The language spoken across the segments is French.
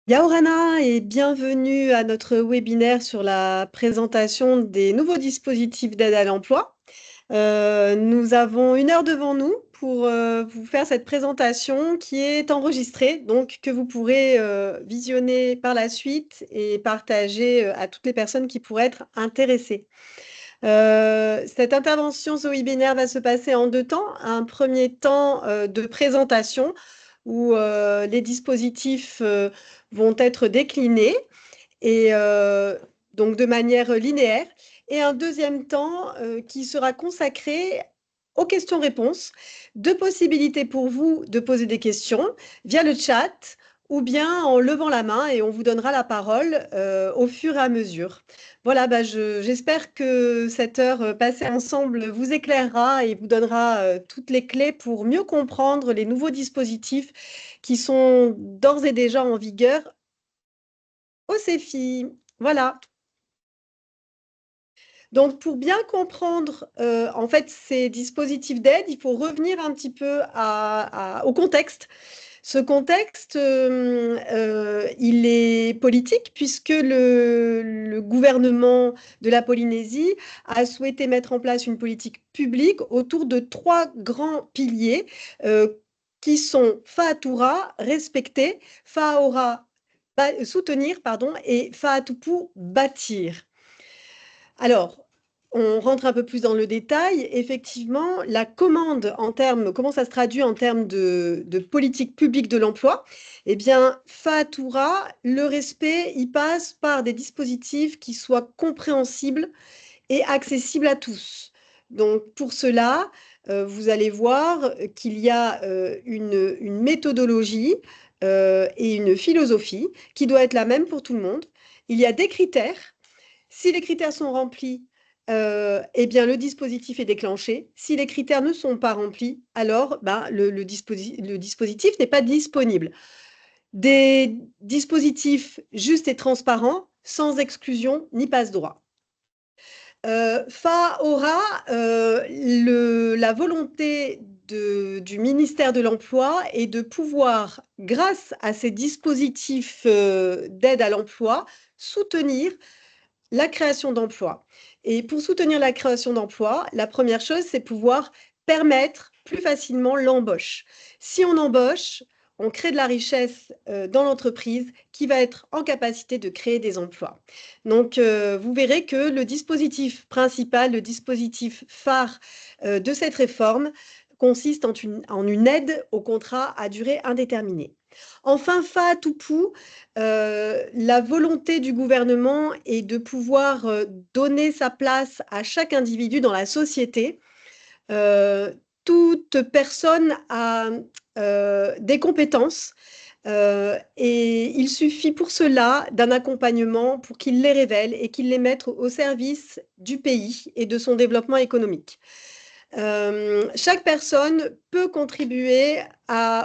Yaorana et bienvenue à notre webinaire sur la présentation des nouveaux dispositifs d'aide à l'emploi. Nous avons 1 heure devant nous pour vous faire cette présentation qui est enregistrée, donc que vous pourrez visionner par la suite et partager à toutes les personnes qui pourraient être intéressées. Cette intervention, ce webinaire va se passer en 2 temps. Un premier temps de présentation où les dispositifs vont être déclinés et donc de manière linéaire. Et un deuxième temps qui sera consacré aux questions-réponses, 2 possibilités pour vous de poser des questions via le chat ou bien en levant la main et on vous donnera la parole au fur et à mesure. Voilà, j'espère que cette heure passée ensemble vous éclairera et vous donnera toutes les clés pour mieux comprendre les nouveaux dispositifs qui sont d'ores et déjà en vigueur au CEFI. Voilà. Donc, pour bien comprendre, en fait, ces dispositifs d'aide, il faut revenir un petit peu au contexte. Ce contexte, il est politique puisque le gouvernement de la Polynésie a souhaité mettre en place une politique publique autour de 3 grands piliers qui sont Fa'atura, respecter, Fa'aora, soutenir, pardon, et Fa'atupu, bâtir. Alors, on rentre un peu plus dans le détail. Effectivement, la commande en termes, comment ça se traduit en termes de politique publique de l'emploi? Eh bien, Fa'atura, le respect, il passe par des dispositifs qui soient compréhensibles et accessibles à tous. Donc, pour cela, vous allez voir qu'il y a une méthodologie et une philosophie qui doit être la même pour tout le monde. Il y a des critères. Si les critères sont remplis, eh bien, le dispositif est déclenché. Si les critères ne sont pas remplis, alors le dispositif n'est pas disponible. Des dispositifs justes et transparents, sans exclusion ni passe-droit. Fa'aora, la volonté du ministère de l'Emploi est de pouvoir, grâce à ces dispositifs d'aide à l'emploi, soutenir la création d'emplois. Et pour soutenir la création d'emplois, la première chose, c'est pouvoir permettre plus facilement l'embauche. Si on embauche, on crée de la richesse dans l'entreprise qui va être en capacité de créer des emplois. Donc, vous verrez que le dispositif principal, le dispositif phare de cette réforme consiste en une aide au contrat à durée indéterminée. Enfin, Fa'atupu, la volonté du gouvernement est de pouvoir donner sa place à chaque individu dans la société. Toute personne a des compétences et il suffit pour cela d'un accompagnement pour qu'il les révèle et qu'il les mette au service du pays et de son développement économique. Chaque personne peut contribuer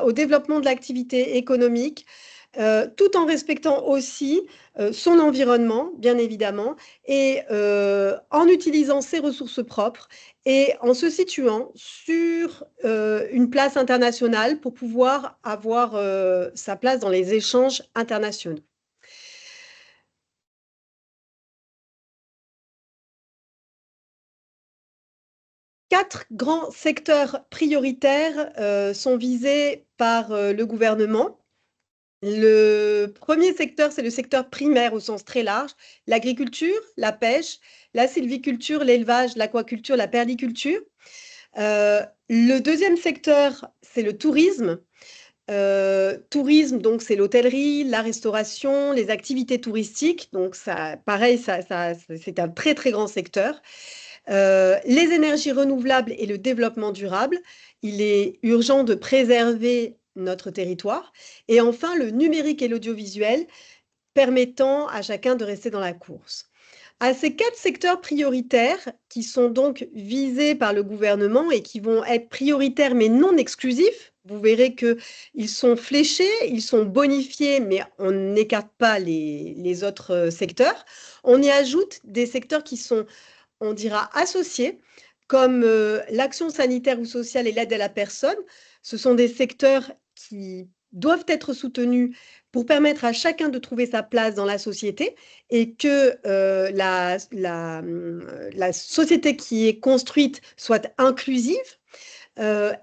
au développement de l'activité économique tout en respectant aussi son environnement, bien évidemment, et en utilisant ses ressources propres et en se situant sur une place internationale pour pouvoir avoir sa place dans les échanges internationaux. 4 grands secteurs prioritaires sont visés par le gouvernement. Le premier secteur, c'est le secteur primaire au sens très large, l'agriculture, la pêche, la sylviculture, l'élevage, l'aquaculture, la perliculture. Le deuxième secteur, c'est le tourisme. Tourisme, donc c'est l'hôtellerie, la restauration, les activités touristiques. Donc ça, pareil, c'est un très très grand secteur. Les énergies renouvelables et le développement durable. Il est urgent de préserver notre territoire. Et enfin, le numérique et l'audiovisuel permettant à chacun de rester dans la course. À ces 4 secteurs prioritaires qui sont donc visés par le gouvernement et qui vont être prioritaires mais non exclusifs, vous verrez qu'ils sont fléchés, ils sont bonifiés, mais on n'écarte pas les autres secteurs. On y ajoute des secteurs qui sont, on dira, associés, comme l'action sanitaire ou sociale et l'aide à la personne. Ce sont des secteurs qui doivent être soutenues pour permettre à chacun de trouver sa place dans la société et que la société qui est construite soit inclusive.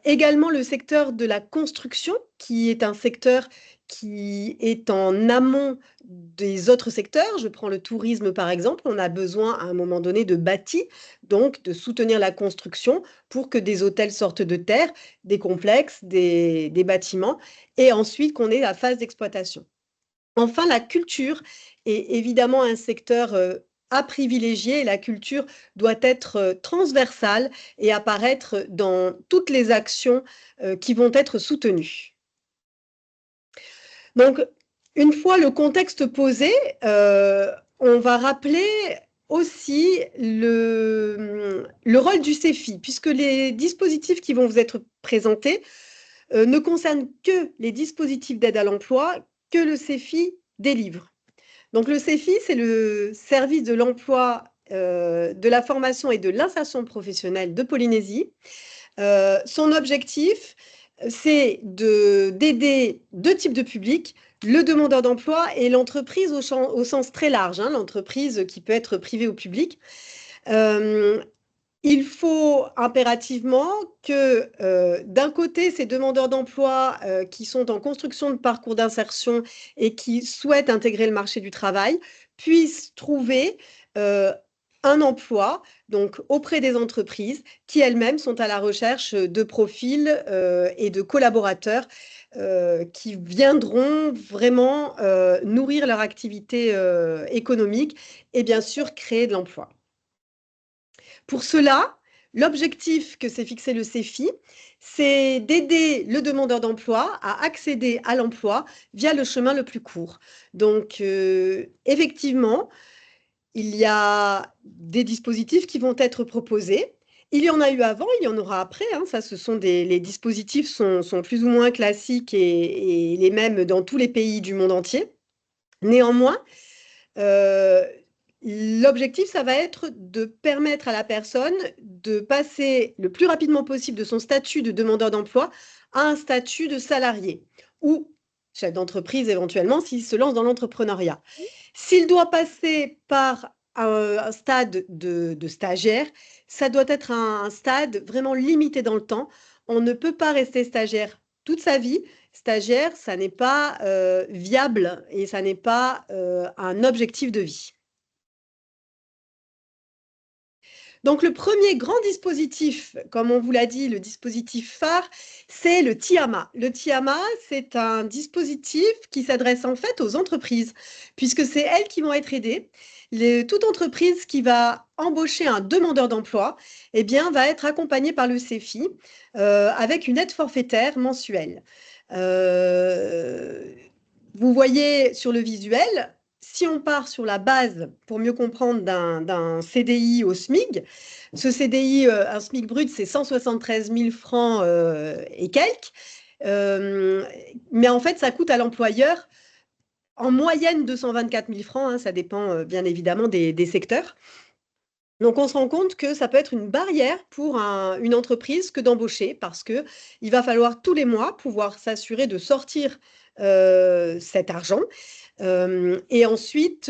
Également le secteur de la construction, qui est un secteur qui est en amont des autres secteurs. Je prends le tourisme par exemple, on a besoin à un moment donné de bâti, donc de soutenir la construction pour que des hôtels sortent de terre, des complexes, des bâtiments, et ensuite qu'on ait la phase d'exploitation. Enfin, la culture est évidemment un secteur à privilégier. La culture doit être transversale et apparaître dans toutes les actions qui vont être soutenues. Donc, une fois le contexte posé, on va rappeler aussi le rôle du CEFI, puisque les dispositifs qui vont vous être présentés ne concernent que les dispositifs d'aide à l'emploi que le CEFI délivre. Donc le CEFI, c'est le service de l'emploi, de la formation et de l'insertion professionnelle de Polynésie. Son objectif, c'est d'aider deux types de publics, le demandeur d'emploi et l'entreprise au sens très large, hein, l'entreprise qui peut être privée ou publique. Il faut impérativement que, d'un côté, ces demandeurs d'emploi qui sont en construction de parcours d'insertion et qui souhaitent intégrer le marché du travail puissent trouver un emploi donc, auprès des entreprises qui elles-mêmes sont à la recherche de profils et de collaborateurs qui viendront vraiment nourrir leur activité économique et bien sûr créer de l'emploi. Pour cela, l'objectif que s'est fixé le CEFI, c'est d'aider le demandeur d'emploi à accéder à l'emploi via le chemin le plus court. Donc, effectivement, il y a des dispositifs qui vont être proposés. Il y en a eu avant, il y en aura après. Hein. Ça, les dispositifs sont plus ou moins classiques et les mêmes dans tous les pays du monde entier. Néanmoins, l'objectif, ça va être de permettre à la personne de passer le plus rapidement possible de son statut de demandeur d'emploi à un statut de salarié ou chef d'entreprise éventuellement s'il se lance dans l'entrepreneuriat. S'il doit passer par un stade de stagiaire, ça doit être un stade vraiment limité dans le temps. On ne peut pas rester stagiaire toute sa vie. Stagiaire, ça n'est pas viable et ça n'est pas un objectif de vie. Donc, le premier grand dispositif, comme on vous l'a dit, le dispositif phare, c'est le TIAMA. Le TIAMA, c'est un dispositif qui s'adresse en fait aux entreprises, puisque c'est elles qui vont être aidées. Toute entreprise qui va embaucher un demandeur d'emploi, eh bien, va être accompagnée par le CEFI avec une aide forfaitaire mensuelle. Vous voyez sur le visuel, si on part sur la base, pour mieux comprendre, d'un CDI au SMIC, ce CDI, un SMIC brut, c'est 173 000 francs et quelques. Mais en fait, ça coûte à l'employeur en moyenne 224 000 francs. Hein, ça dépend bien évidemment des secteurs. Donc, on se rend compte que ça peut être une barrière pour une entreprise que d'embaucher parce qu'il va falloir tous les mois pouvoir s'assurer de sortir cet argent. Et ensuite,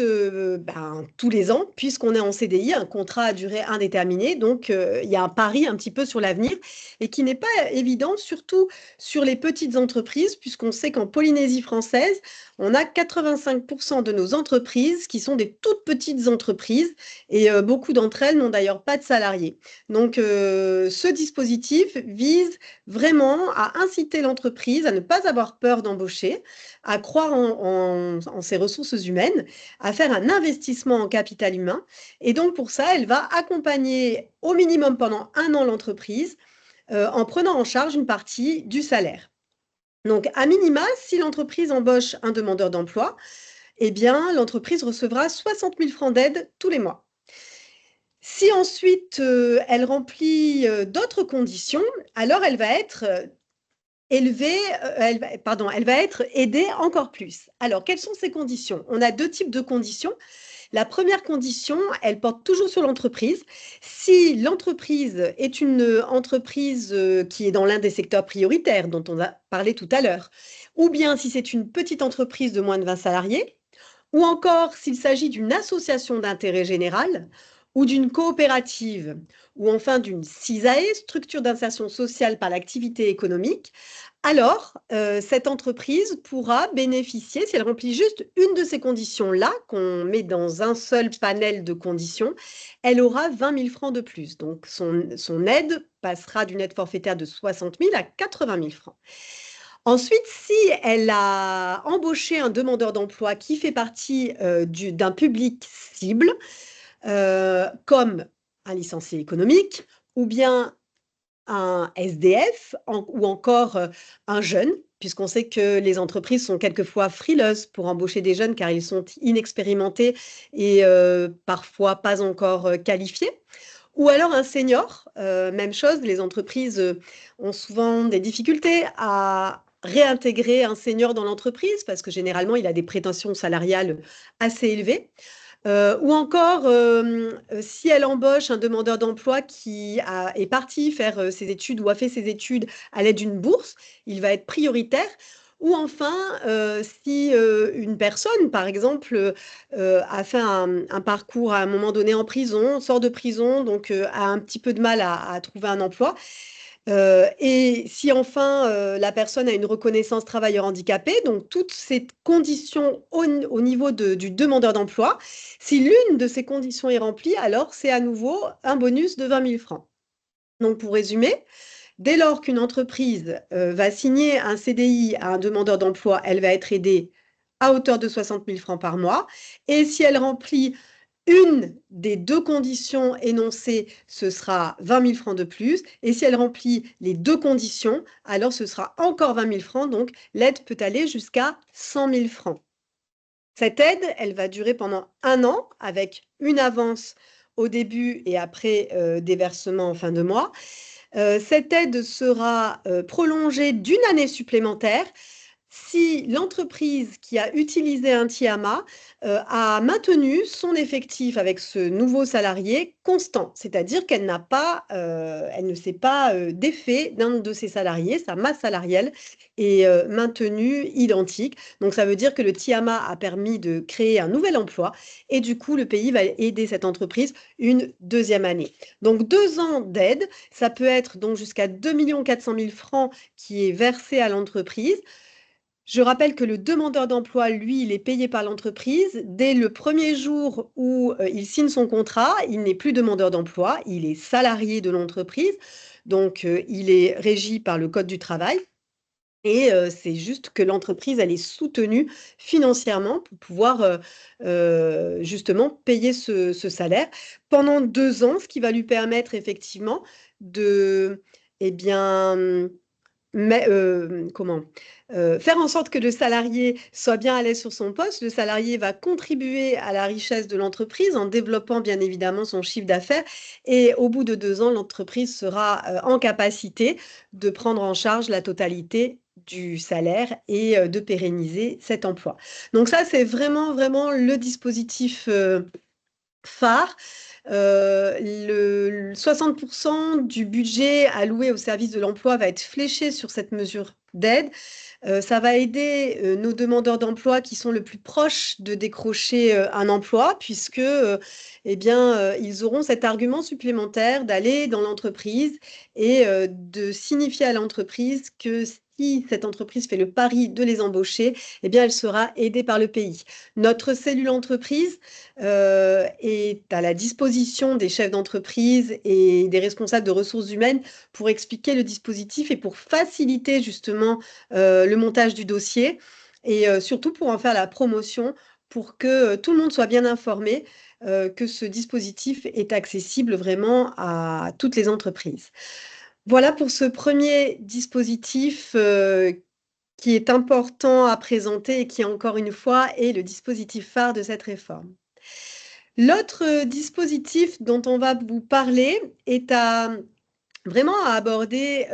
tous les ans, puisqu'on est en CDI, un contrat à durée indéterminée, donc il y a un pari un petit peu sur l'avenir et qui n'est pas évident, surtout sur les petites entreprises, puisqu'on sait qu'en Polynésie française, on a 85% de nos entreprises qui sont des toutes petites entreprises et beaucoup d'entre elles n'ont d'ailleurs pas de salariés. Donc, ce dispositif vise vraiment à inciter l'entreprise à ne pas avoir peur d'embaucher, à croire en ses ressources humaines, à faire un investissement en capital humain. Et donc, pour ça, elle va accompagner au minimum pendant 1 an l'entreprise en prenant en charge une partie du salaire. Donc, à minima, si l'entreprise embauche un demandeur d'emploi, eh bien, l'entreprise recevra 60 000 francs d'aide tous les mois. Si ensuite elle remplit d'autres conditions, alors elle va être élevée, elle va être aidée encore plus. Alors, quelles sont ces conditions? On a 2 types de conditions. La première condition, elle porte toujours sur l'entreprise. Si l'entreprise est une entreprise qui est dans l'un des secteurs prioritaires dont on a parlé tout à l'heure, ou bien si c'est une petite entreprise de moins de 20 salariés, ou encore s'il s'agit d'une association d'intérêt général ou d'une coopérative, ou enfin d'une CISAE, structure d'insertion sociale par l'activité économique, alors cette entreprise pourra bénéficier, si elle remplit juste une de ces conditions-là, qu'on met dans un seul panel de conditions, elle aura 20 000 francs de plus. Donc son aide passera d'une aide forfaitaire de 60 000 à 80 000 francs. Ensuite, si elle a embauché un demandeur d'emploi qui fait partie d'un public cible, comme un licencié économique ou bien un SDF ou encore un jeune, puisqu'on sait que les entreprises sont quelquefois frileuses pour embaucher des jeunes car ils sont inexpérimentés et parfois pas encore qualifiés. Ou alors un senior, même chose, les entreprises ont souvent des difficultés à réintégrer un senior dans l'entreprise parce que généralement il a des prétentions salariales assez élevées. Ou encore, si elle embauche un demandeur d'emploi qui est parti faire ses études ou a fait ses études à l'aide d'une bourse, il va être prioritaire. Ou enfin, si une personne, par exemple, a fait un parcours à un moment donné en prison, sort de prison, donc a un petit peu de mal à trouver un emploi, et si enfin la personne a une reconnaissance travailleur handicapé, donc toutes ces conditions au niveau du demandeur d'emploi, si l'une de ces conditions est remplie, alors c'est à nouveau un bonus de 20 000 francs. Donc pour résumer, dès lors qu'une entreprise va signer un CDI à un demandeur d'emploi, elle va être aidée à hauteur de 60 000 francs par mois. Et si elle remplit une des deux conditions énoncées, ce sera 20 000 francs de plus. Et si elle remplit les deux conditions, alors ce sera encore 20 000 francs. Donc, l'aide peut aller jusqu'à 100 000 francs. Cette aide, elle va durer pendant 1 an avec une avance au début et après des versements en fin de mois. Cette aide sera prolongée d'une année supplémentaire si l'entreprise qui a utilisé un TIAMA a maintenu son effectif avec ce nouveau salarié constant, c'est-à-dire qu'elle elle ne s'est pas défait d'un de ses salariés, sa masse salariale est maintenue identique. Donc ça veut dire que le TIAMA a permis de créer un nouvel emploi et du coup le pays va aider cette entreprise une deuxième année. Donc 2 ans d'aide, ça peut être donc jusqu'à 2 400 000 francs qui est versé à l'entreprise. Je rappelle que le demandeur d'emploi, lui, il est payé par l'entreprise. Dès le premier jour où il signe son contrat, il n'est plus demandeur d'emploi, il est salarié de l'entreprise. Donc, il est régi par le Code du travail. Et c'est juste que l'entreprise, elle est soutenue financièrement pour pouvoir justement payer ce salaire pendant 2 ans, ce qui va lui permettre effectivement de, eh bien, mais faire en sorte que le salarié soit bien à l'aise sur son poste. Le salarié va contribuer à la richesse de l'entreprise en développant bien évidemment son chiffre d'affaires et au bout de 2 ans, l'entreprise sera en capacité de prendre en charge la totalité du salaire et de pérenniser cet emploi. Donc ça, c'est vraiment, vraiment le dispositif phare. Le 60% du budget alloué au service de l'emploi va être fléché sur cette mesure d'aide. Ça va aider nos demandeurs d'emploi qui sont le plus proches de décrocher un emploi, puisque eh bien, ils auront cet argument supplémentaire d'aller dans l'entreprise et de signifier à l'entreprise que si cette entreprise fait le pari de les embaucher, eh bien, elle sera aidée par le pays. Notre cellule entreprise est à la disposition des chefs d'entreprise et des responsables de ressources humaines pour expliquer le dispositif et pour faciliter justement le montage du dossier et surtout pour en faire la promotion pour que tout le monde soit bien informé que ce dispositif est accessible vraiment à toutes les entreprises. Voilà pour ce premier dispositif qui est important à présenter et qui, encore une fois, est le dispositif phare de cette réforme. L'autre dispositif dont on va vous parler est vraiment à aborder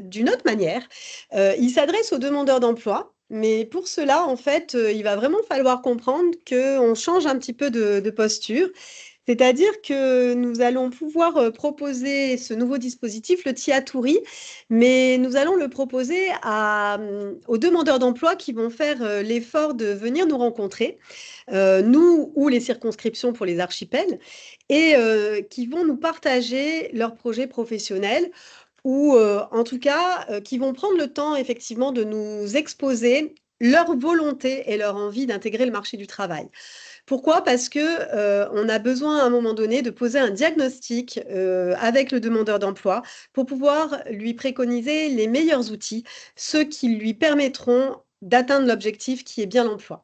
d'une autre manière. Il s'adresse aux demandeurs d'emploi, mais pour cela, en fait, il va vraiment falloir comprendre qu'on change un petit peu de posture. C'est-à-dire que nous allons pouvoir proposer ce nouveau dispositif, le Tiatouri, mais nous allons le proposer aux demandeurs d'emploi qui vont faire l'effort de venir nous rencontrer, nous ou les circonscriptions pour les archipels, et qui vont nous partager leurs projets professionnels ou en tout cas qui vont prendre le temps effectivement de nous exposer leur volonté et leur envie d'intégrer le marché du travail. Pourquoi? Parce que on a besoin à un moment donné de poser un diagnostic avec le demandeur d'emploi pour pouvoir lui préconiser les meilleurs outils, ceux qui lui permettront d'atteindre l'objectif qui est bien l'emploi.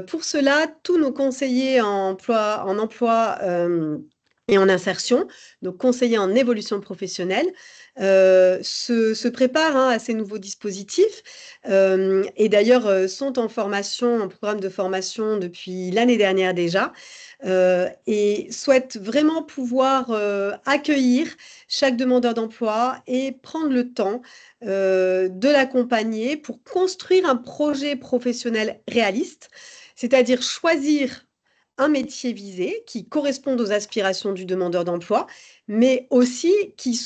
Pour cela, tous nos conseillers en emploi et en insertion, nos conseillers en évolution professionnelle, se préparent à ces nouveaux dispositifs et d'ailleurs sont en formation, en programme de formation depuis l'année dernière déjà, et souhaitent vraiment pouvoir accueillir chaque demandeur d'emploi et prendre le temps de l'accompagner pour construire un projet professionnel réaliste, c'est-à-dire choisir un métier visé qui corresponde aux aspirations du demandeur d'emploi, mais aussi qui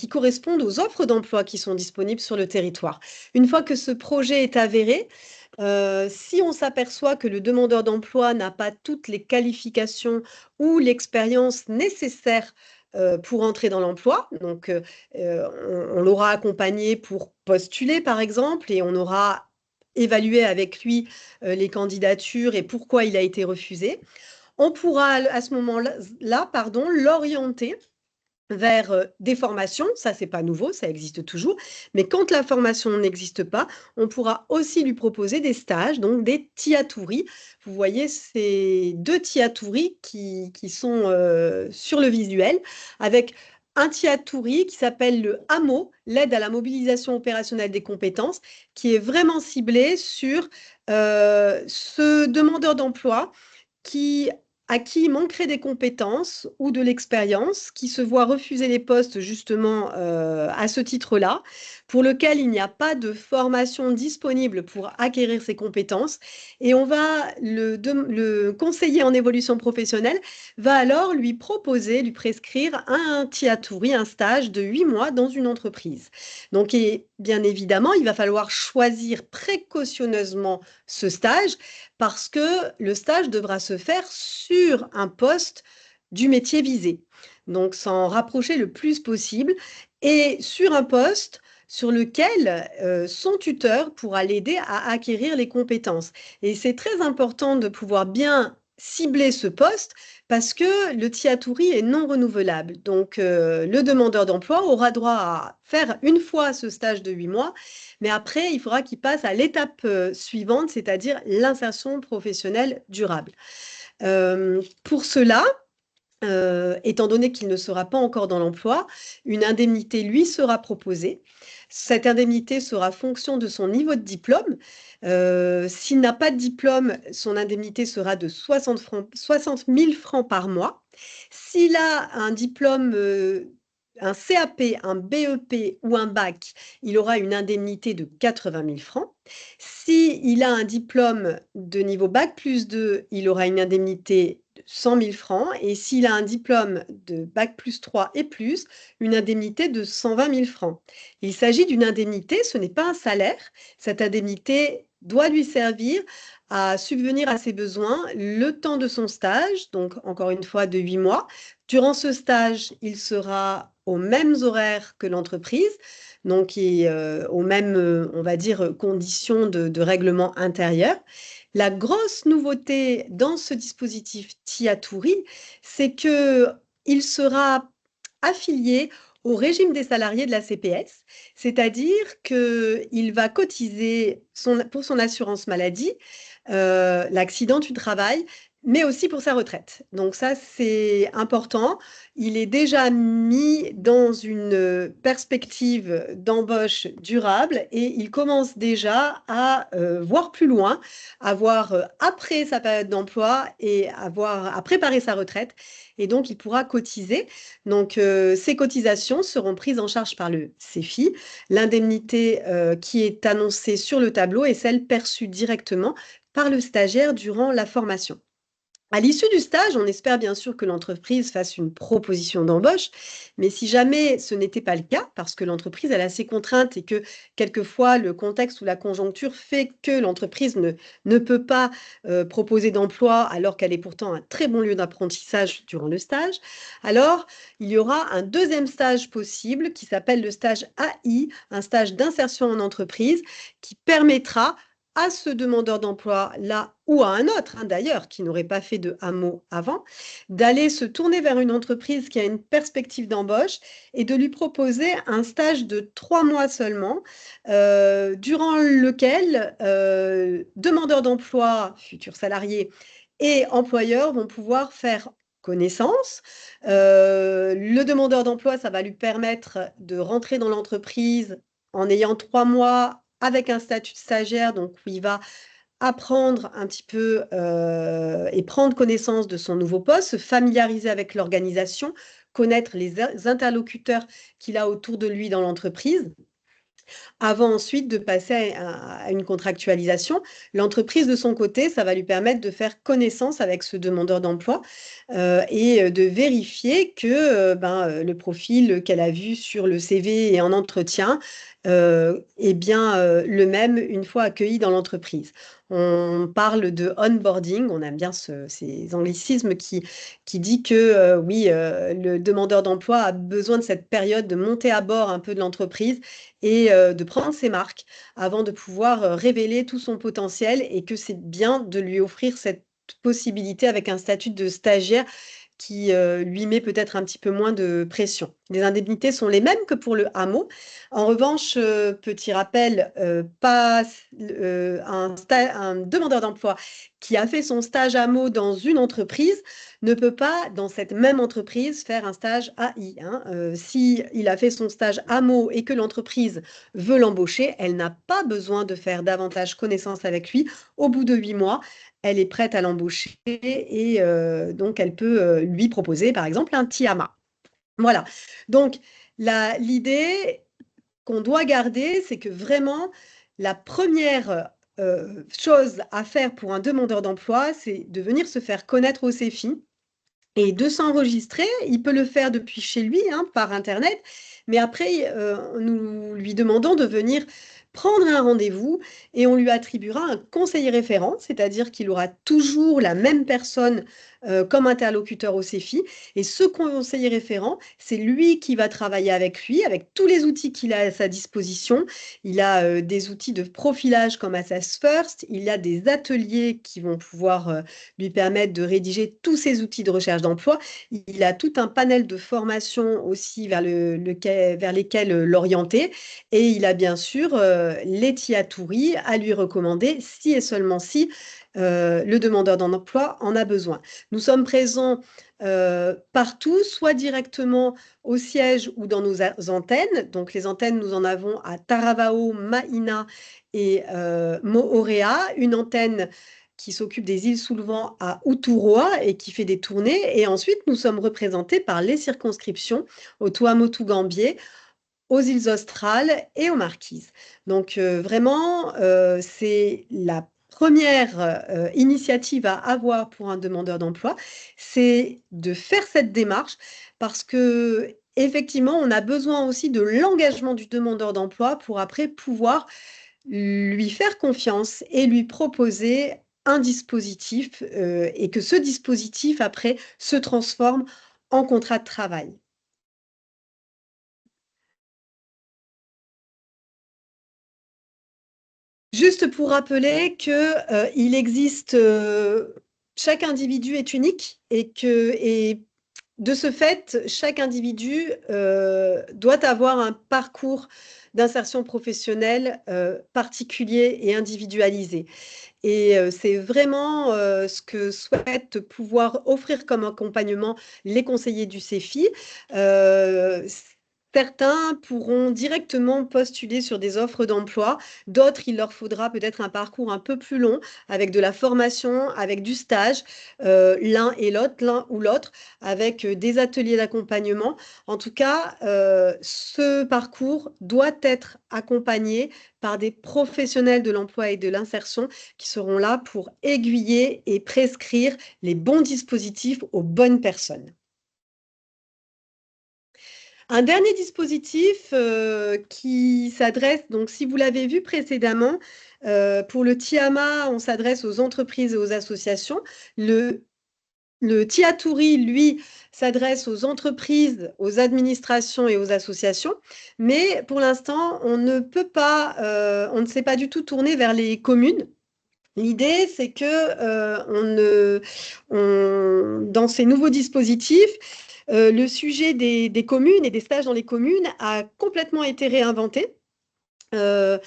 corresponde aux offres d'emploi qui sont disponibles sur le territoire. Une fois que ce projet est avéré, si on s'aperçoit que le demandeur d'emploi n'a pas toutes les qualifications ou l'expérience nécessaires pour entrer dans l'emploi, donc on l'aura accompagné pour postuler par exemple, et on aura évalué avec lui les candidatures et pourquoi il a été refusé. On pourra à ce moment-là, pardon, l'orienter vers des formations, ça c'est pas nouveau, ça existe toujours, mais quand la formation n'existe pas, on pourra aussi lui proposer des stages, donc des tiatouri. Vous voyez ces deux tiatouri qui sont sur le visuel, avec un tiatouri qui s'appelle le HAMO, l'aide à la mobilisation opérationnelle des compétences, qui est vraiment ciblé sur ce demandeur d'emploi qui à qui il manquerait des compétences ou de l'expérience, qui se voit refuser les postes justement à ce titre-là, pour lequel il n'y a pas de formation disponible pour acquérir ces compétences. Et le conseiller en évolution professionnelle va alors lui proposer, lui prescrire un tiatouri, un stage de 8 mois dans une entreprise. Donc, et bien évidemment, il va falloir choisir précautionneusement ce stage parce que le stage devra se faire sur un poste du métier visé. Donc, s'en rapprocher le plus possible et sur un poste sur lequel son tuteur pourra l'aider à acquérir les compétences. Et c'est très important de pouvoir bien cibler ce poste parce que le tiatouri est non renouvelable. Donc, le demandeur d'emploi aura droit à faire une fois ce stage de 8 mois, mais après, il faudra qu'il passe à l'étape suivante, c'est-à-dire l'insertion professionnelle durable. Pour cela, étant donné qu'il ne sera pas encore dans l'emploi, une indemnité lui sera proposée. Cette indemnité sera fonction de son niveau de diplôme. S'il n'a pas de diplôme, son indemnité sera de 60 000 francs par mois. S'il a un diplôme, un CAP, un BEP ou un bac, il aura une indemnité de 80 000 francs. S'il a un diplôme de niveau bac plus 2, il aura une indemnité de 100 000 francs. Et s'il a un diplôme de bac plus 3 et plus, une indemnité de 120 000 francs. Il s'agit d'une indemnité, ce n'est pas un salaire. Cette indemnité doit lui servir à subvenir à ses besoins le temps de son stage, donc encore une fois de 8 mois. Durant ce stage, il sera aux mêmes horaires que l'entreprise, donc aux mêmes, on va dire, conditions de règlement intérieur. La grosse nouveauté dans ce dispositif Tiatouri, c'est qu'il sera affilié au régime des salariés de la CPS, c'est-à-dire qu'il va cotiser pour son assurance maladie, l'accident du travail, mais aussi pour sa retraite. Donc ça, c'est important. Il est déjà mis dans une perspective d'embauche durable et il commence déjà à voir plus loin, à voir après sa période d'emploi et à préparer sa retraite. Et donc, il pourra cotiser. Donc, ces cotisations seront prises en charge par le CEFI. L'indemnité qui est annoncée sur le tableau est celle perçue directement par le stagiaire durant la formation. À l'issue du stage, on espère bien sûr que l'entreprise fasse une proposition d'embauche, mais si jamais ce n'était pas le cas, parce que l'entreprise elle a ses contraintes et que quelquefois le contexte ou la conjoncture fait que l'entreprise ne peut pas proposer d'emploi alors qu'elle est pourtant un très bon lieu d'apprentissage durant le stage, alors il y aura un deuxième stage possible qui s'appelle le stage AI, un stage d'insertion en entreprise, qui permettra à ce demandeur d'emploi-là ou à un autre, hein, d'ailleurs, qui n'aurait pas fait de hameau avant, d'aller se tourner vers une entreprise qui a une perspective d'embauche et de lui proposer un stage de 3 mois seulement, durant lequel demandeurs d'emploi, futurs salariés et employeurs vont pouvoir faire connaissance. Le demandeur d'emploi, ça va lui permettre de rentrer dans l'entreprise en ayant 3 mois avec un statut de stagiaire, donc où il va apprendre un petit peu et prendre connaissance de son nouveau poste, se familiariser avec l'organisation, connaître les interlocuteurs qu'il a autour de lui dans l'entreprise, avant ensuite de passer à une contractualisation. L'entreprise, de son côté, ça va lui permettre de faire connaissance avec ce demandeur d'emploi et de vérifier que le profil qu'elle a vu sur le CV et en entretien est bien le même une fois accueilli dans l'entreprise. On parle de onboarding, on aime bien ces anglicismes qui dit que oui, le demandeur d'emploi a besoin de cette période de monter à bord un peu de l'entreprise et de prendre ses marques avant de pouvoir révéler tout son potentiel et que c'est bien de lui offrir cette possibilité avec un statut de stagiaire qui lui met peut-être un petit peu moins de pression. Les indemnités sont les mêmes que pour le hameau. En revanche, petit rappel, pas, un demandeur d'emploi qui a fait son stage hameau dans une entreprise ne peut pas, dans cette même entreprise, faire un stage AI. Hein. S'il a fait son stage hameau et que l'entreprise veut l'embaucher, elle n'a pas besoin de faire davantage connaissance avec lui. Au bout de 8 mois, elle est prête à l'embaucher et donc elle peut lui proposer, par exemple, un TIAMA. Voilà. Donc, l'idée qu'on doit garder, c'est que vraiment, la première chose à faire pour un demandeur d'emploi, c'est de venir se faire connaître au CEFI et de s'enregistrer. Il peut le faire depuis chez lui, hein, par Internet, mais après, nous lui demandons de venir prendre un rendez-vous et on lui attribuera un conseiller référent, c'est-à-dire qu'il aura toujours la même personne comme interlocuteur au CEFI. Et ce conseiller référent, c'est lui qui va travailler avec lui, avec tous les outils qu'il a à sa disposition. Il a des outils de profilage comme Assess First, il a des ateliers qui vont pouvoir lui permettre de rédiger tous ces outils de recherche d'emploi. Il a tout un panel de formations aussi vers lesquelles l'orienter. Et il a bien sûr les TIA-TOURI à lui recommander si et seulement si le demandeur d'emploi en a besoin. Nous sommes présents partout, soit directement au siège ou dans nos antennes. Donc les antennes, nous en avons à Taravao, Maïna et Moorea, une antenne qui s'occupe des îles sous le vent à Uturoa et qui fait des tournées. Et ensuite, nous sommes représentés par les circonscriptions au Tuamotu Gambier, aux îles Australes et aux Marquises. Donc vraiment, c'est la première initiative à avoir pour un demandeur d'emploi, c'est de faire cette démarche parce que effectivement, on a besoin aussi de l'engagement du demandeur d'emploi pour après pouvoir lui faire confiance et lui proposer un dispositif et que ce dispositif après se transforme en contrat de travail. Juste pour rappeler que, il existe, chaque individu est unique et de ce fait, chaque individu, doit avoir un parcours d'insertion professionnelle, particulier et individualisé. Et c'est vraiment, ce que souhaitent pouvoir offrir comme accompagnement les conseillers du CEFI. certains pourront directement postuler sur des offres d'emploi. D'autres, il leur faudra peut-être un parcours un peu plus long, avec de la formation, avec du stage, l'un ou l'autre, avec des ateliers d'accompagnement. En tout cas, ce parcours doit être accompagné par des professionnels de l'emploi et de l'insertion qui seront là pour aiguiller et prescrire les bons dispositifs aux bonnes personnes. Un dernier dispositif qui s'adresse, donc si vous l'avez vu précédemment, pour le TIAMA, on s'adresse aux entreprises et aux associations. Le Tiatouri, lui, s'adresse aux entreprises, aux administrations et aux associations, mais pour l'instant, on ne s'est pas du tout tourné vers les communes. L'idée, c'est que dans ces nouveaux dispositifs, le sujet des communes et des stages dans les communes a complètement été réinventé. Le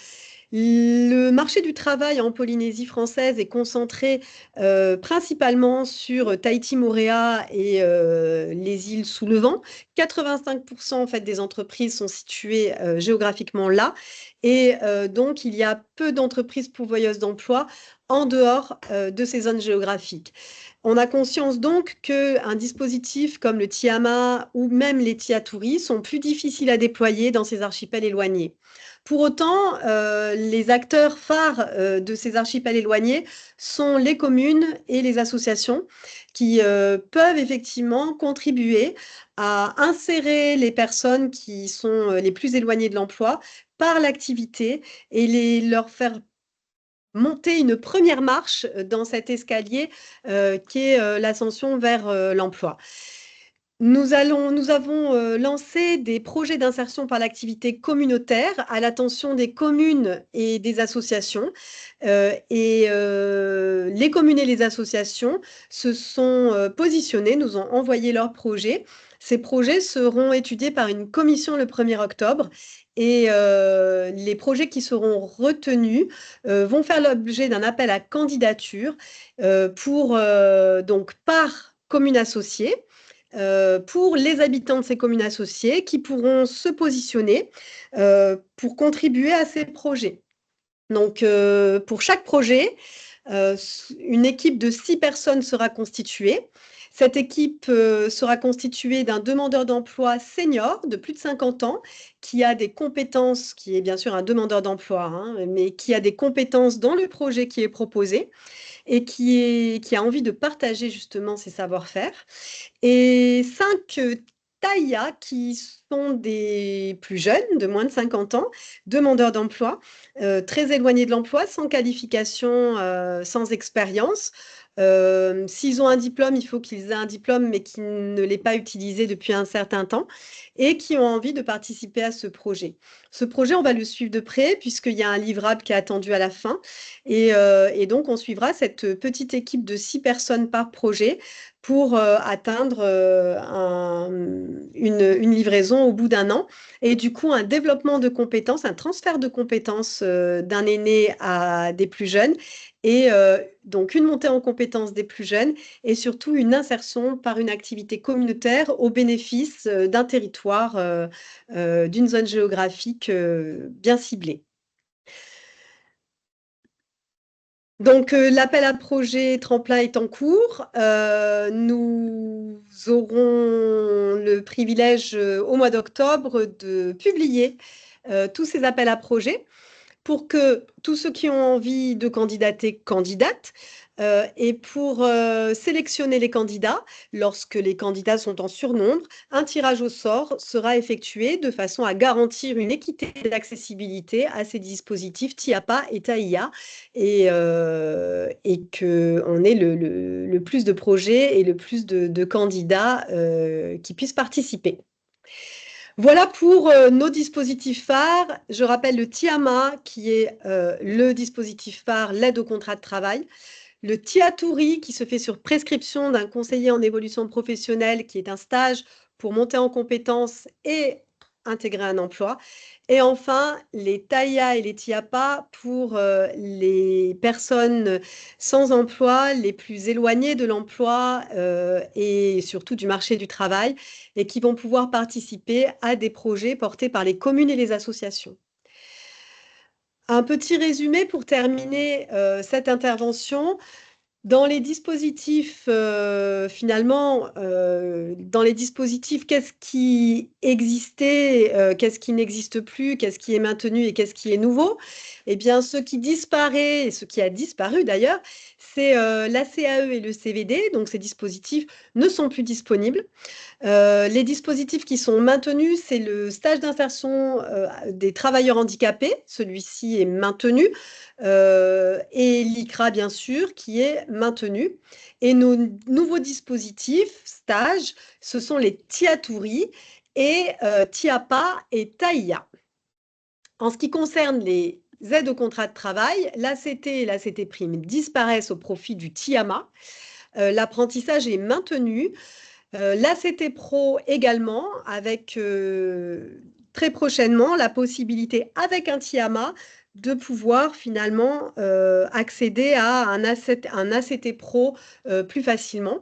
marché du travail en Polynésie française est concentré principalement sur Tahiti-Mooréa et les îles sous le vent. 85% en fait des entreprises sont situées géographiquement là, et donc il y a peu d'entreprises pourvoyeuses d'emploi en dehors de ces zones géographiques. On a conscience donc qu'un dispositif comme le TIAMA ou même les Tiatouri sont plus difficiles à déployer dans ces archipels éloignés. Pour autant, les acteurs phares de ces archipels éloignés sont les communes et les associations qui peuvent effectivement contribuer à insérer les personnes qui sont les plus éloignées de l'emploi par l'activité et leur faire monter une première marche dans cet escalier qui est l'ascension vers l'emploi. Nous avons lancé des projets d'insertion par l'activité communautaire à l'attention des communes et des associations. Les communes et les associations se sont positionnées, nous ont envoyé leurs projets. Ces projets seront étudiés par une commission le 1er octobre. Et les projets qui seront retenus vont faire l'objet d'un appel à candidature donc par commune associée. Pour les habitants de ces communes associées qui pourront se positionner pour contribuer à ces projets. Donc, pour chaque projet, une équipe de 6 personnes sera constituée. Cette équipe sera constituée d'un demandeur d'emploi senior de plus de 50 ans qui a des compétences, qui est bien sûr un demandeur d'emploi, hein, mais qui a des compétences dans le projet qui est proposé et qui a envie de partager justement ses savoir-faire. Et 5 TAIA qui sont des plus jeunes, de moins de 50 ans, demandeurs d'emploi, très éloignés de l'emploi, sans qualification, sans expérience. S'ils ont un diplôme, il faut qu'ils aient un diplôme, mais qui ne l'aient pas utilisé depuis un certain temps et qui ont envie de participer à ce projet. Ce projet, on va le suivre de près puisqu'il y a un livrable qui est attendu à la fin. Et donc, on suivra cette petite équipe de 6 personnes par projet pour atteindre une livraison au bout d'un an. Et du coup, un développement de compétences, un transfert de compétences d'un aîné à des plus jeunes. Et donc, une montée en compétences des plus jeunes et surtout une insertion par une activité communautaire au bénéfice d'un territoire, d'une zone géographique bien ciblée. Donc, l'appel à projet tremplin est en cours. Nous aurons le privilège au mois d'octobre de publier tous ces appels à projets pour que tous ceux qui ont envie de candidater candidatent et pour sélectionner les candidats, lorsque les candidats sont en surnombre, un tirage au sort sera effectué de façon à garantir une équité d'accessibilité à ces dispositifs TIAPA et TAIA et qu'on ait le plus de projets et le plus de candidats qui puissent participer. Voilà pour nos dispositifs phares. Je rappelle le TIAMA, qui est le dispositif phare, l'aide au contrat de travail. Le Tiatouri, qui se fait sur prescription d'un conseiller en évolution professionnelle, qui est un stage pour monter en compétences et intégrer un emploi. Et enfin, les TAIA et les TIAPA pour les personnes sans emploi, les plus éloignées de l'emploi et surtout du marché du travail, et qui vont pouvoir participer à des projets portés par les communes et les associations. Un petit résumé pour terminer cette intervention. Dans les dispositifs, finalement, dans les dispositifs, qu'est-ce qui existait, qu'est-ce qui n'existe plus, qu'est-ce qui est maintenu et qu'est-ce qui est nouveau? Eh bien, ce qui disparaît, et ce qui a disparu d'ailleurs, c'est la CAE et le CVD. Donc, ces dispositifs ne sont plus disponibles. Les dispositifs qui sont maintenus, c'est le stage d'insertion des travailleurs handicapés. Celui-ci est maintenu. Et l'ICRA, bien sûr, qui est maintenu. Et nos nouveaux dispositifs, stages, ce sont les TIATURI et TIAPA et TAIA. En ce qui concerne les aides au contrat de travail, l'ACT et l'ACT prime disparaissent au profit du TIAMA. L'apprentissage est maintenu. L'ACT Pro également, avec très prochainement la possibilité, avec un TIAMA, de pouvoir finalement accéder à un ACT Pro plus facilement.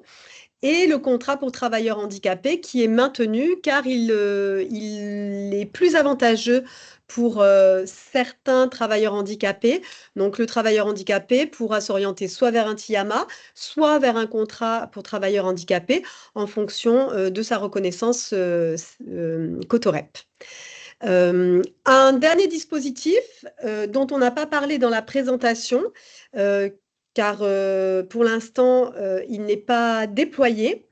Et le contrat pour travailleurs handicapés qui est maintenu car il est plus avantageux pour certains travailleurs handicapés. Donc le travailleur handicapé pourra s'orienter soit vers un TIAMA, soit vers un contrat pour travailleurs handicapés en fonction de sa reconnaissance Cotorep. Un dernier dispositif dont on n'a pas parlé dans la présentation, car pour l'instant, il n'est pas déployé.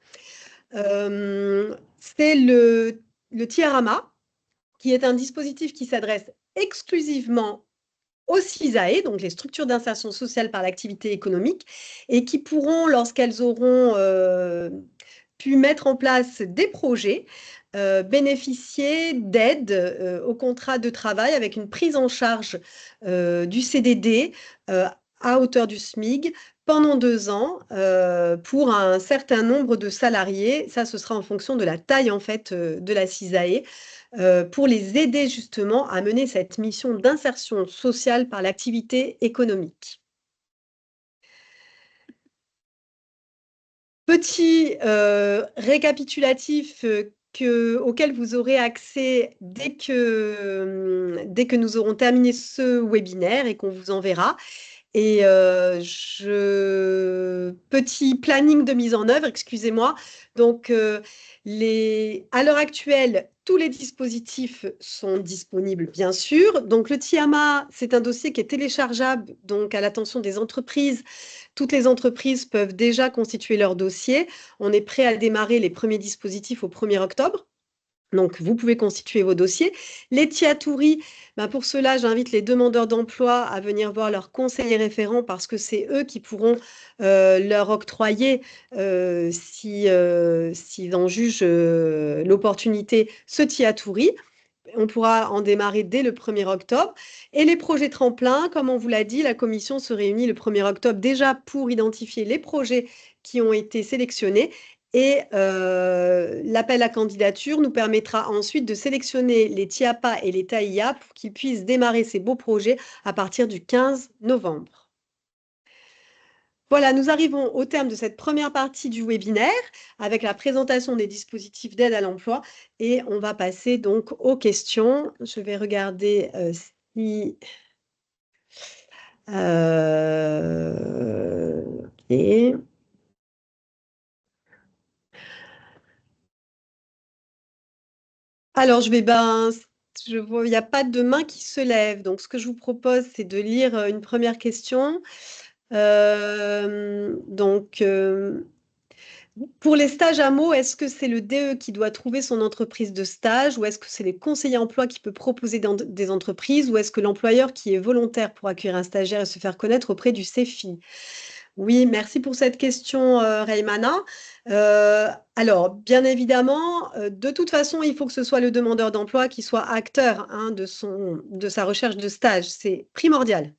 C'est le TIARAMA, qui est un dispositif qui s'adresse exclusivement aux CISAE, donc les structures d'insertion sociale par l'activité économique, et qui pourront, lorsqu'elles auront pu mettre en place des projets, bénéficier d'aides au contrat de travail avec une prise en charge du CDD à hauteur du SMIG pendant 2 ans pour un certain nombre de salariés. Ça, ce sera en fonction de la taille en fait de la CISAE pour les aider justement à mener cette mission d'insertion sociale par l'activité économique. Petit récapitulatif auquel vous aurez accès dès que nous aurons terminé ce webinaire et qu'on vous enverra. Et petit planning de mise en œuvre, excusez-moi. Donc, à l'heure actuelle, tous les dispositifs sont disponibles, bien sûr. Donc, le TIAMA, c'est un dossier qui est téléchargeable, donc à l'attention des entreprises. Toutes les entreprises peuvent déjà constituer leur dossier. On est prêt à démarrer les premiers dispositifs au 1er octobre. Donc, vous pouvez constituer vos dossiers. Les TIATURI, pour cela, j'invite les demandeurs d'emploi à venir voir leur conseiller référent parce que c'est eux qui pourront leur octroyer, s'ils en jugent l'opportunité, ce TIATURI. On pourra en démarrer dès le 1er octobre. Et les projets tremplins, comme on vous l'a dit, la commission se réunit le 1er octobre déjà pour identifier les projets qui ont été sélectionnés. Et l'appel à candidature nous permettra ensuite de sélectionner les TIAPA et les TAIA pour qu'ils puissent démarrer ces beaux projets à partir du 15 novembre. Voilà, nous arrivons au terme de cette première partie du webinaire avec la présentation des dispositifs d'aide à l'emploi et on va passer donc aux questions. Je vais regarder si... ok. Alors, je vois, il n'y a pas de main qui se lève. Donc, ce que je vous propose, c'est de lire une première question. Donc, pour les stages à mots, est-ce que c'est le DE qui doit trouver son entreprise de stage ou est-ce que c'est les conseillers emploi qui peut proposer des entreprises ou est-ce que l'employeur qui est volontaire pour accueillir un stagiaire et se faire connaître auprès du CEFI? Oui, merci pour cette question, Raymana. Alors, bien évidemment, de toute façon, il faut que ce soit le demandeur d'emploi qui soit acteur de sa recherche de stage. C'est primordial.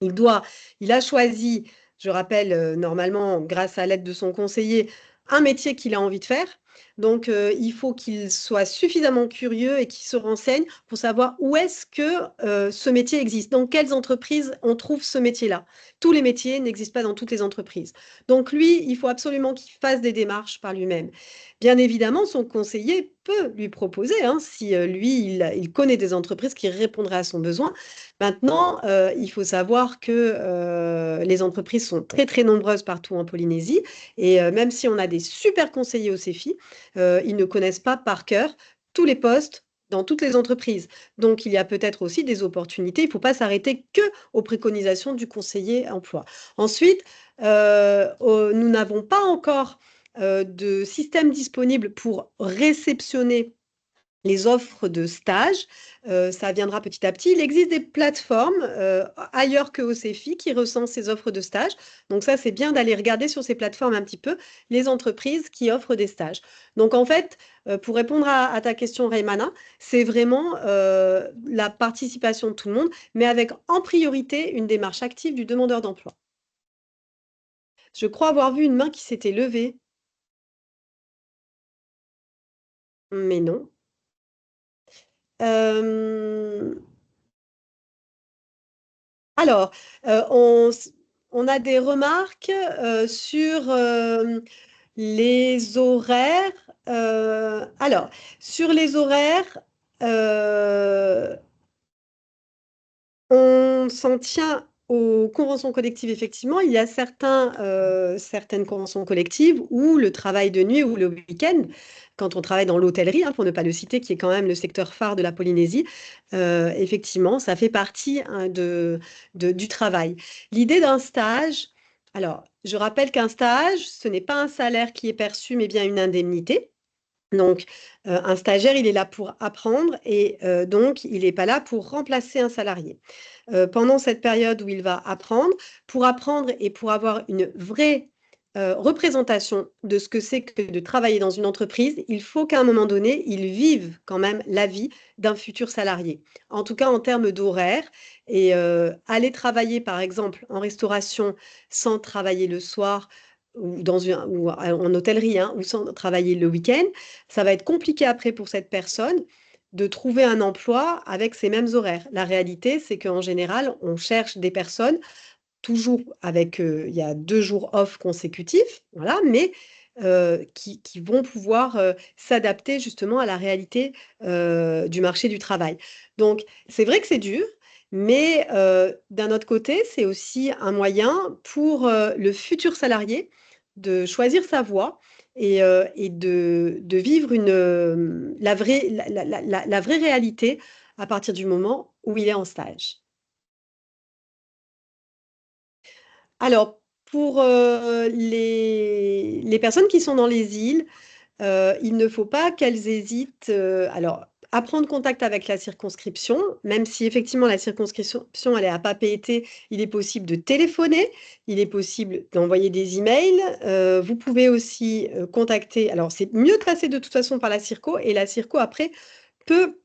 Il a choisi, je rappelle, normalement, grâce à l'aide de son conseiller, un métier qu'il a envie de faire. Donc, il faut qu'il soit suffisamment curieux et qu'il se renseigne pour savoir où est-ce que ce métier existe. Dans quelles entreprises on trouve ce métier-là. Tous les métiers n'existent pas dans toutes les entreprises. Donc, lui, il faut absolument qu'il fasse des démarches par lui-même. Bien évidemment, son conseiller peut lui proposer, hein, si lui, il connaît des entreprises qui répondraient à son besoin. Maintenant, il faut savoir que les entreprises sont très, très nombreuses partout en Polynésie. Et même si on a des super conseillers au CEFI, ils ne connaissent pas par cœur tous les postes dans toutes les entreprises. Donc, il y a peut-être aussi des opportunités. Il ne faut pas s'arrêter que aux préconisations du conseiller emploi. Ensuite, nous n'avons pas encore de système disponible pour réceptionner les offres de stage. Ça viendra petit à petit. Il existe des plateformes ailleurs que au CEFI qui recensent ces offres de stage. Donc ça, c'est bien d'aller regarder sur ces plateformes un petit peu les entreprises qui offrent des stages. Donc en fait, pour répondre à ta question, Raymana, c'est vraiment la participation de tout le monde, mais avec en priorité une démarche active du demandeur d'emploi. Je crois avoir vu une main qui s'était levée, mais non. Euh, Alors, on a des remarques sur les horaires. Alors, sur les horaires, euh, on s'en tient aux conventions collectives, effectivement. Il y a certaines conventions collectives où le travail de nuit ou le week-end, quand on travaille dans l'hôtellerie, hein, pour ne pas le citer, qui est quand même le secteur phare de la Polynésie, effectivement, ça fait partie hein, du travail. L'idée d'un stage, alors, je rappelle qu'un stage, ce n'est pas un salaire qui est perçu, mais bien une indemnité. Donc, un stagiaire, il est là pour apprendre et donc, il n'est pas là pour remplacer un salarié. Pendant cette période où il va apprendre, pour apprendre et pour avoir une vraie représentation de ce que c'est que de travailler dans une entreprise, il faut qu'à un moment donné, il vive quand même la vie d'un futur salarié. En tout cas, en termes d'horaire. Et aller travailler, par exemple, en restauration sans travailler le soir, ou en hôtellerie, hein, ou sans travailler le week-end, ça va être compliqué après pour cette personne de trouver un emploi avec ces mêmes horaires. La réalité, c'est qu'en général, on cherche des personnes toujours avec, il y a 2 jours off consécutifs, voilà, mais qui vont pouvoir s'adapter justement à la réalité du marché du travail. Donc, c'est vrai que c'est dur, mais d'un autre côté, c'est aussi un moyen pour le futur salarié de choisir sa voie et de vivre la vraie réalité à partir du moment où il est en stage. Alors, pour les personnes qui sont dans les îles, il ne faut pas qu'elles hésitent. Alors, à prendre contact avec la circonscription, même si effectivement la circonscription elle est à Papeete, il est possible de téléphoner, il est possible d'envoyer des emails. Vous pouvez aussi contacter. Alors, c'est mieux de passer de toute façon par la circo et la circo après peut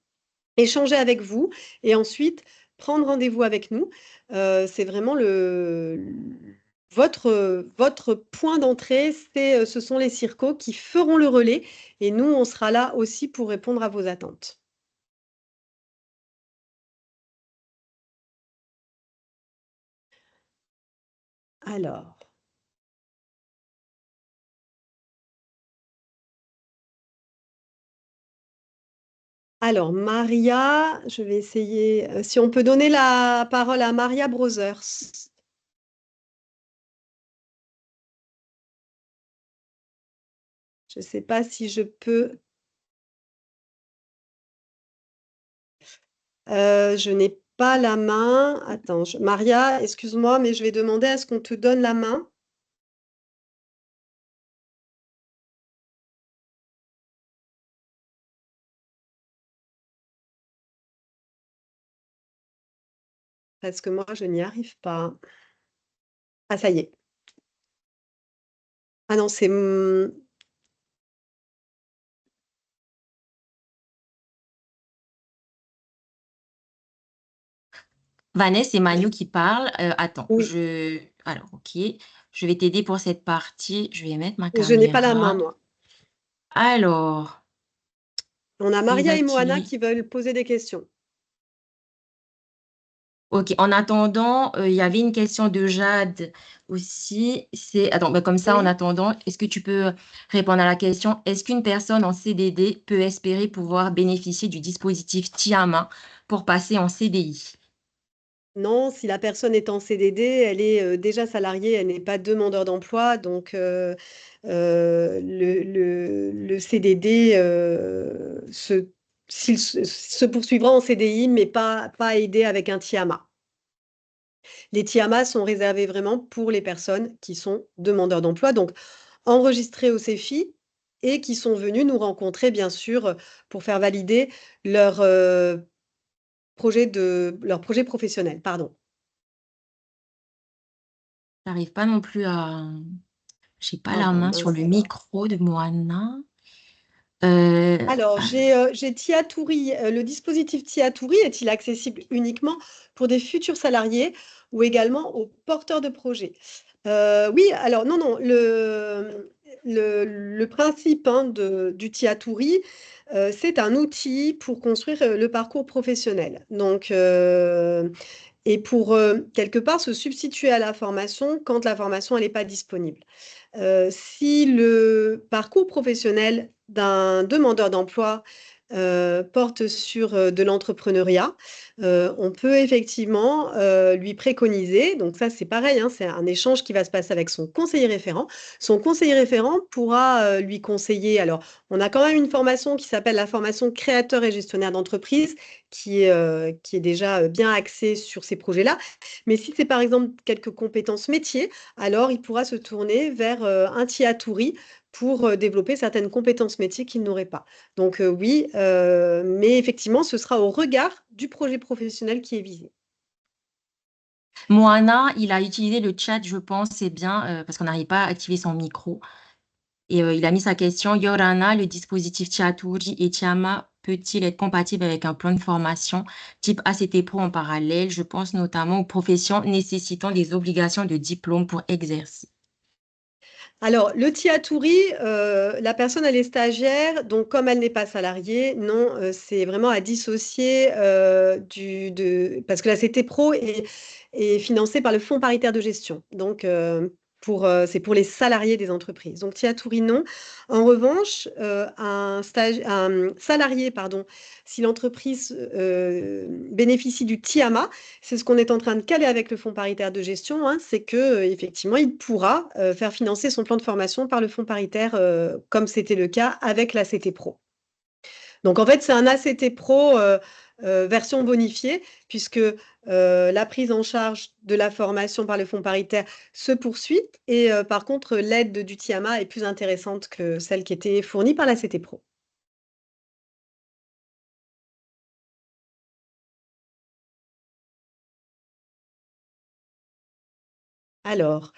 échanger avec vous et ensuite prendre rendez-vous avec nous. C'est vraiment votre point d'entrée, ce sont les circos qui feront le relais et nous, on sera là aussi pour répondre à vos attentes. Alors, Maria, je vais essayer, si on peut donner la parole à Maria Brothers. Je ne sais pas si je peux. Je n'ai pas la main. Attends, Maria, excuse-moi, mais je vais demander à ce qu'on te donne la main. Parce que moi, je n'y arrive pas. Ah, ça y est. Ah non, c'est... Vanessa, c'est Manu qui parle. Attends, Oui, Alors, ok. Je vais t'aider pour cette partie. Je vais mettre ma je n'ai pas la main, caméra. moi. Alors, On a les Maria et Moana activités. qui veulent poser des questions. Ok, en attendant, il y avait une question de Jade aussi. Attends, bah, comme ça, en Oui. attendant, est-ce que tu peux répondre à la question, est-ce qu'une personne en CDD peut espérer pouvoir bénéficier du dispositif Tiama pour passer en CDI? Non, si la personne est en CDD, elle est déjà salariée, elle n'est pas demandeur d'emploi. Donc, le CDD se poursuivra en CDI, mais pas aidé avec un TIAMA. Les TIAMA sont réservés vraiment pour les personnes qui sont demandeurs d'emploi, donc enregistrés au CEFI et qui sont venus nous rencontrer, bien sûr, pour faire valider leur leur projet professionnel. Pardon. J'arrive pas non plus à... J'ai pas Ah la bah main sur mince le alors. micro de Moana. Euh, Alors, j'ai Tiatouri. Le dispositif Tiatouri est-il accessible uniquement pour des futurs salariés ou également aux porteurs de projets? Oui, alors non, non, le principe hein, du Tiatouri, c'est un outil pour construire le parcours professionnel. Donc, et pour quelque part se substituer à la formation quand la formation elle n'est pas disponible. Si le parcours professionnel d'un demandeur d'emploi porte sur de l'entrepreneuriat, on peut effectivement lui préconiser, donc ça c'est pareil, hein, c'est un échange qui va se passer avec son conseiller référent. Son conseiller référent pourra lui conseiller, alors on a quand même une formation qui s'appelle la formation créateur et gestionnaire d'entreprise, qui est déjà bien axée sur ces projets-là. Mais si c'est par exemple quelques compétences métiers, alors il pourra se tourner vers un Tiatouri pour développer certaines compétences métiers qu'il n'aurait pas. Donc oui, mais effectivement, ce sera au regard du projet professionnel qui est visé. Moana, il a utilisé le chat, je pense, c'est bien, parce qu'on n'arrive pas à activer son micro. Et il a mis sa question, Yorana, le dispositif Tiatouri et Tiama peut-il être compatible avec un plan de formation type ACT Pro en parallèle? Je pense notamment aux professions nécessitant des obligations de diplôme pour exercer. Alors, le Tiatouri, la personne, elle est stagiaire, donc comme elle n'est pas salariée, non, c'est vraiment à dissocier parce que la CT Pro est financée par le Fonds paritaire de gestion. Donc, c'est pour les salariés des entreprises. Donc, Tiatouri, non. En revanche, un salarié, pardon, si l'entreprise bénéficie du TIAMA, c'est ce qu'on est en train de caler avec le fonds paritaire de gestion, hein, c'est que effectivement, il pourra faire financer son plan de formation par le fonds paritaire, comme c'était le cas avec l'ACT Pro. Donc en fait, c'est un ACT Pro version bonifiée, puisque la prise en charge de la formation par le fonds paritaire se poursuit, et par contre, l'aide du TIAMA est plus intéressante que celle qui était fournie par l'ACT Pro. Alors,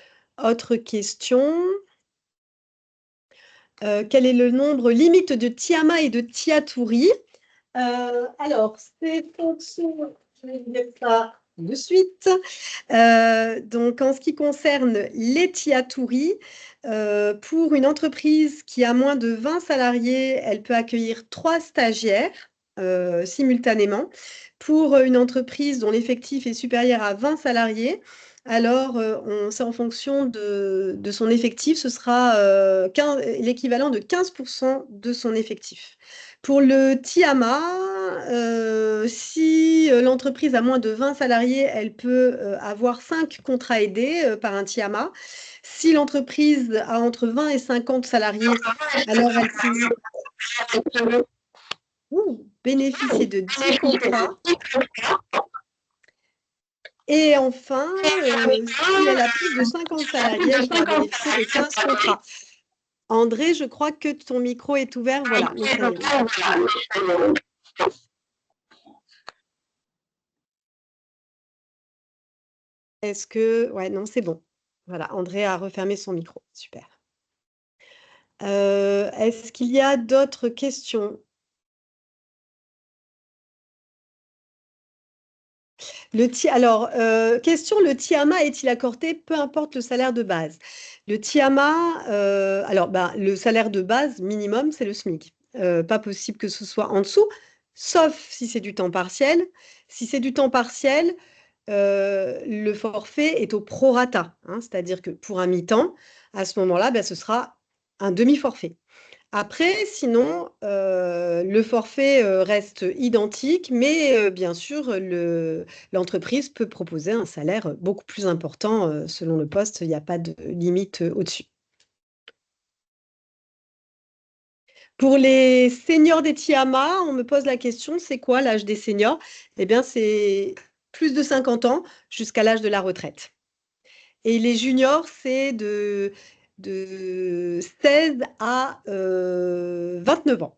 autre question. Quel est le nombre limite de Tiama et de Tiatouri? Alors, c'est fonction, je vais vous dire ça de suite. Donc, en ce qui concerne les Tiatouri, pour une entreprise qui a moins de 20 salariés, elle peut accueillir 3 stagiaires simultanément. Pour une entreprise dont l'effectif est supérieur à 20 salariés, alors c'est en fonction de son effectif, ce sera l'équivalent de 15% de son effectif. Pour le TIAMA, si l'entreprise a moins de 20 salariés, elle peut avoir 5 contrats aidés par un TIAMA. Si l'entreprise a entre 20 et 50 salariés, alors elle peut bénéficier de 10 contrats. Et enfin, si elle a plus de 50 salariés, elle pourra bénéficier de 15 contrats. André, je crois que ton micro est ouvert. Voilà, mais ça y est. Est-ce que... Ouais, non, c'est bon. Voilà, André a refermé son micro. Super. Est-ce qu'il y a d'autres questions? Alors, question, le TIAMA est-il accordé peu importe le salaire de base? Le TIAMA, alors le salaire de base minimum, c'est le SMIC. Pas possible que ce soit en dessous, sauf si c'est du temps partiel. Si c'est du temps partiel, le forfait est au prorata, hein, c'est-à-dire que pour un mi-temps, à ce moment-là, ce sera un demi-forfait. Après, sinon, le forfait reste identique, mais bien sûr, l'entreprise peut proposer un salaire beaucoup plus important selon le poste. Il n'y a pas de limite au-dessus. Pour les seniors des TIAMA, on me pose la question, c'est quoi l'âge des seniors? Eh bien, c'est plus de 50 ans jusqu'à l'âge de la retraite. Et les juniors, c'est de 16 à 29 ans.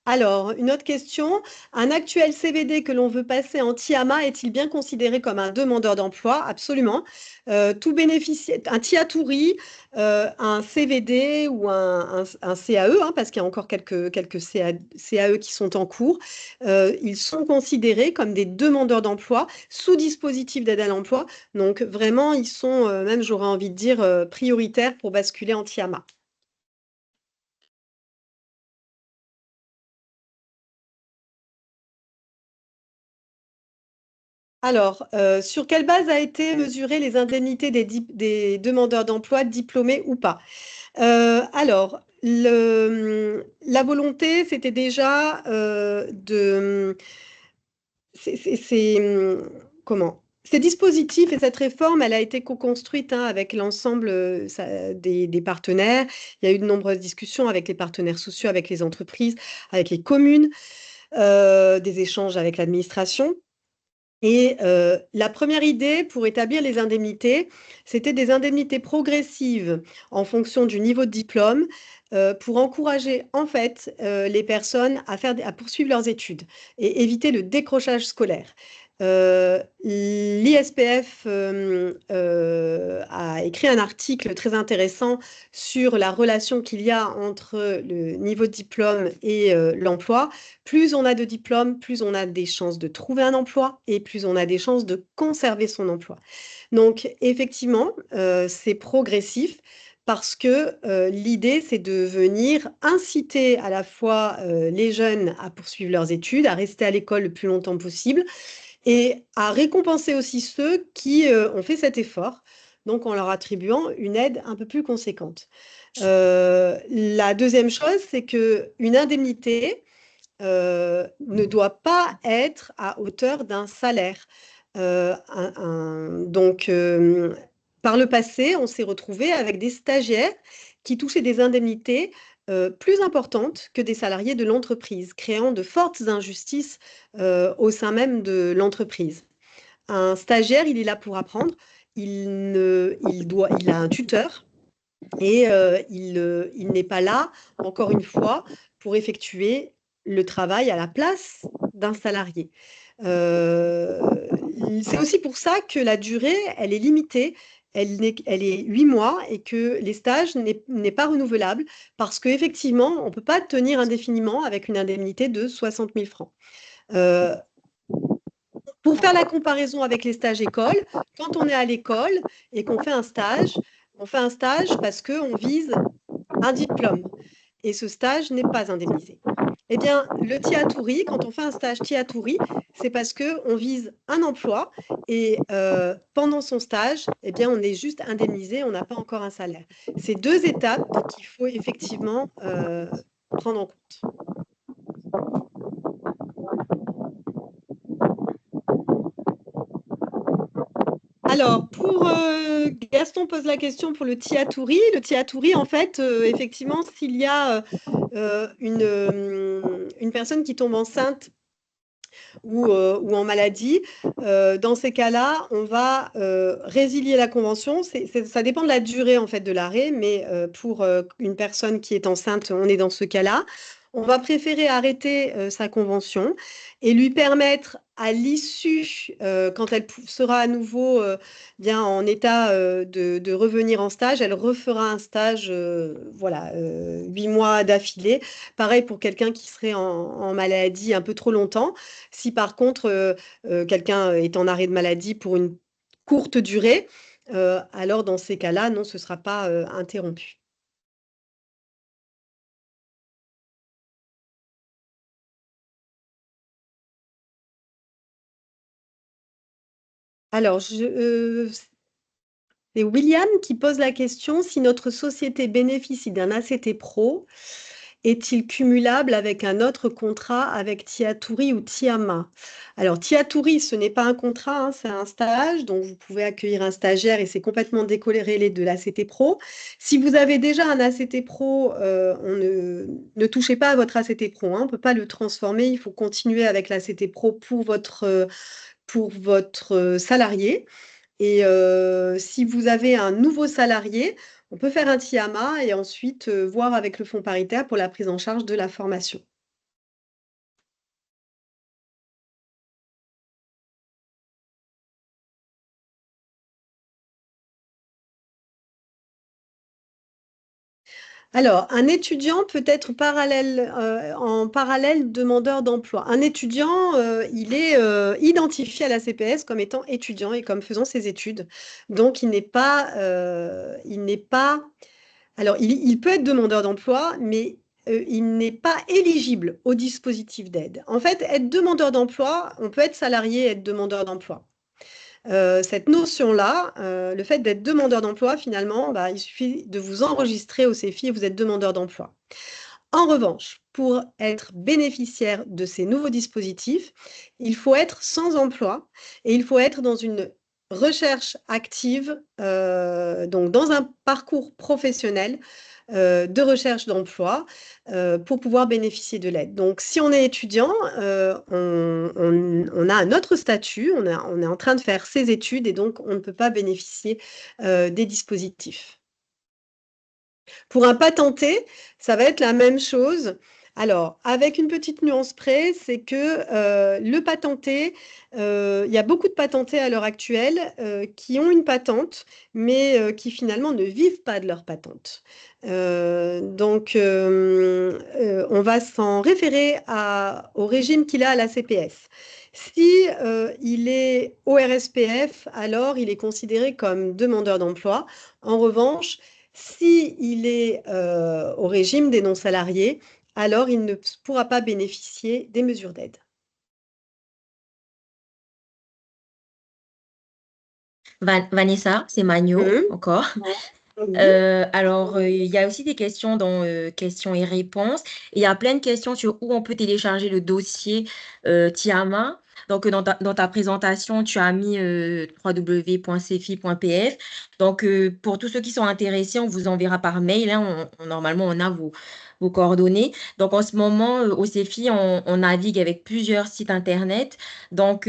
Alors, une autre question. Un actuel CVD que l'on veut passer en TIAMA est-il bien considéré comme un demandeur d'emploi? Absolument. Tout bénéficiaire, un TIA-TOURI, un CVD ou un CAE, hein, parce qu'il y a encore quelques CAE qui sont en cours, ils sont considérés comme des demandeurs d'emploi sous dispositif d'aide à l'emploi. Donc, vraiment, ils sont, même j'aurais envie de dire, prioritaires pour basculer en TIAMA. Alors, sur quelle base a été mesurées les indemnités des demandeurs d'emploi diplômés ou pas? Alors, la volonté, c'était déjà comment? Ces dispositifs et cette réforme, elle a été co-construite hein, avec l'ensemble des partenaires. Il y a eu de nombreuses discussions avec les partenaires sociaux, avec les entreprises, avec les communes, des échanges avec l'administration. Et la première idée pour établir les indemnités, c'était des indemnités progressives en fonction du niveau de diplôme pour encourager en fait les personnes à poursuivre leurs études et éviter le décrochage scolaire. L'ISPF a écrit un article très intéressant sur la relation qu'il y a entre le niveau de diplôme et l'emploi. Plus on a de diplômes, plus on a des chances de trouver un emploi et plus on a des chances de conserver son emploi. Donc, effectivement, c'est progressif parce que l'idée, c'est de venir inciter à la fois les jeunes à poursuivre leurs études, à rester à l'école le plus longtemps possible et à récompenser aussi ceux qui ont fait cet effort, donc en leur attribuant une aide un peu plus conséquente. La deuxième chose, c'est qu'une indemnité, ne doit pas être à hauteur d'un salaire. Donc, par le passé, on s'est retrouvé avec des stagiaires qui touchaient des indemnités plus importantes que des salariés de l'entreprise, créant de fortes injustices au sein même de l'entreprise. Un stagiaire, il est là pour apprendre, il a un tuteur et il n'est pas là, encore une fois, pour effectuer le travail à la place d'un salarié. C'est aussi pour ça que la durée, elle est limitée. Elle est 8 mois et que les stages n'est pas renouvelable parce qu'effectivement, on ne peut pas tenir indéfiniment avec une indemnité de 60 000 francs. Pour faire la comparaison avec les stages écoles, quand on est à l'école et qu'on fait un stage, on fait un stage parce qu'on vise un diplôme et ce stage n'est pas indemnisé. Eh bien, le TIA-TOURI, quand on fait un stage TIA-TOURI, c'est parce qu'on vise un emploi et pendant son stage, eh bien, on est juste indemnisé, on n'a pas encore un salaire. C'est deux étapes qu'il faut effectivement prendre en compte. Alors, Gaston pose la question pour le TIA-TOURI. Le TIA-TOURI, en fait, effectivement, s'il y a une personne qui tombe enceinte ou en maladie, dans ces cas-là, on va résilier la convention. Ça dépend de la durée en fait de l'arrêt, mais pour une personne qui est enceinte, on est dans ce cas-là. on va préférer arrêter sa convention et lui permettre à l'issue, quand elle sera à nouveau bien en état de revenir en stage, elle refera un stage, voilà, 8 mois d'affilée. Pareil pour quelqu'un qui serait en maladie un peu trop longtemps. Si par contre quelqu'un est en arrêt de maladie pour une courte durée, alors dans ces cas-là, non, ce ne sera pas interrompu. Alors, c'est William qui pose la question, si notre société bénéficie d'un ACT Pro, est-il cumulable avec un autre contrat avec Tiatouri ou Tiama? Alors, Tiatouri, ce n'est pas un contrat, hein, c'est un stage, donc vous pouvez accueillir un stagiaire et c'est complètement décorrélé de l'ACT Pro. Si vous avez déjà un ACT Pro, ne touchez pas à votre ACT Pro, hein, on ne peut pas le transformer, il faut continuer avec l'ACT Pro pour votre salarié. Et si vous avez un nouveau salarié, on peut faire un TIAMA et ensuite voir avec le fonds paritaire pour la prise en charge de la formation. Alors, un étudiant peut être en parallèle demandeur d'emploi. Un étudiant, il est identifié à la CPS comme étant étudiant et comme faisant ses études. Donc, alors, il peut être demandeur d'emploi, mais il n'est pas éligible au dispositif d'aide. En fait, être demandeur d'emploi, on peut être salarié et être demandeur d'emploi. Cette notion-là, le fait d'être demandeur d'emploi, finalement, bah, il suffit de vous enregistrer au CEFI et vous êtes demandeur d'emploi. En revanche, pour être bénéficiaire de ces nouveaux dispositifs, il faut être sans emploi et il faut être dans une recherche active, donc dans un parcours professionnel de recherche d'emploi pour pouvoir bénéficier de l'aide. Donc, si on est étudiant, on a un autre statut, on est en train de faire ses études et donc on ne peut pas bénéficier des dispositifs. Pour un patenté, ça va être la même chose. Alors, avec une petite nuance près, c'est que le patenté, il y a beaucoup de patentés à l'heure actuelle qui ont une patente, mais qui finalement ne vivent pas de leur patente. Donc, on va s'en référer au régime qu'il a à la CPS. Si il est au RSPF, alors il est considéré comme demandeur d'emploi. En revanche, s'il est au régime des non-salariés, alors il ne pourra pas bénéficier des mesures d'aide. Vanessa, c'est Magno, Mhm. encore. Oui. Alors, il y a aussi des questions dans questions et réponses. Il y a plein de questions sur où on peut télécharger le dossier Tiama. Donc, dans ta présentation, tu as mis www.cefi.pf. Donc, pour tous ceux qui sont intéressés, on vous enverra par mail, hein. Normalement, on a vos coordonnées. Donc, en ce moment, au CEFI, on navigue avec plusieurs sites Internet. Donc,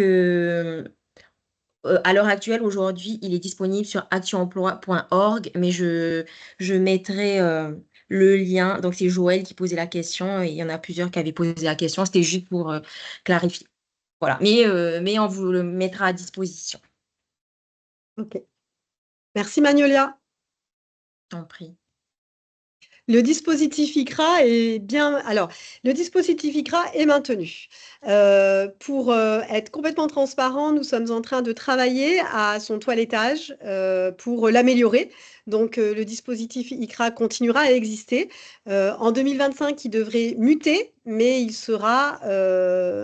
à l'heure actuelle, aujourd'hui, il est disponible sur actionemploi.org, mais je mettrai le lien. Donc, c'est Joël qui posait la question et il y en a plusieurs qui avaient posé la question. C'était juste pour clarifier. Voilà. Mais on vous le mettra à disposition. Ok. Merci Magnolia. T'en prie. Le dispositif ICRA est bien. Alors, le dispositif ICRA est maintenu. Pour être complètement transparent, nous sommes en train de travailler à son toilettage pour l'améliorer. Donc, le dispositif ICRA continuera à exister. En 2025, il devrait muter, mais il sera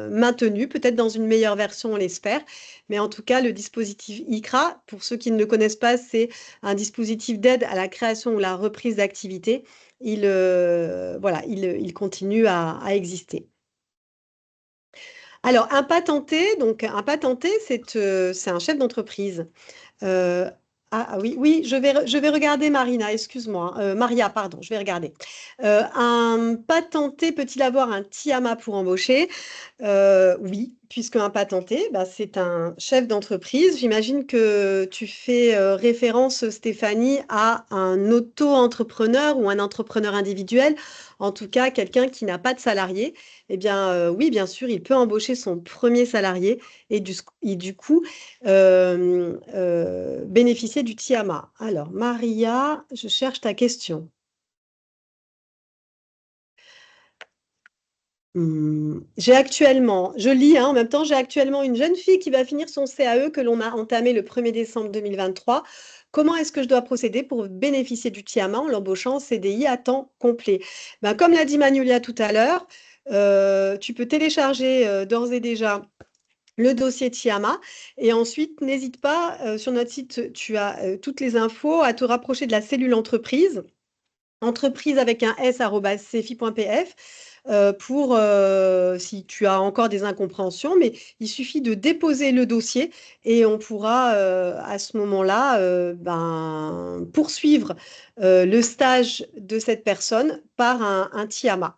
maintenu, peut-être dans une meilleure version, on l'espère. Mais en tout cas, le dispositif ICRA, pour ceux qui ne le connaissent pas, c'est un dispositif d'aide à la création ou la reprise d'activité. Voilà, il continue à exister. Alors, un patenté, c'est un chef d'entreprise. Oui, oui, je vais regarder Marina, excuse-moi. Maria, pardon, je vais regarder. Un patenté peut-il avoir un TIAMA pour embaucher? Oui, puisque un patenté, bah, c'est un chef d'entreprise. J'imagine que tu fais référence, Stéphanie, à un auto-entrepreneur ou un entrepreneur individuel, en tout cas quelqu'un qui n'a pas de salarié. Eh bien, oui, bien sûr, il peut embaucher son premier salarié et du coup bénéficier du TIAMA. Alors, Maria, je cherche ta question. J'ai actuellement, je lis hein, en même temps, j'ai actuellement une jeune fille qui va finir son CAE que l'on a entamé le 1er décembre 2023. Comment est-ce que je dois procéder pour bénéficier du TIAMA en l'embauchant en CDI à temps complet? Ben, comme l'a dit Manulia tout à l'heure, tu peux télécharger d'ores et déjà le dossier TIAMA et ensuite n'hésite pas, sur notre site, tu as toutes les infos, à te rapprocher de la cellule entreprise. Entreprise avec un s @cefi.pf pour si tu as encore des incompréhensions, mais il suffit de déposer le dossier et on pourra à ce moment-là ben, poursuivre le stage de cette personne par un TIAMA.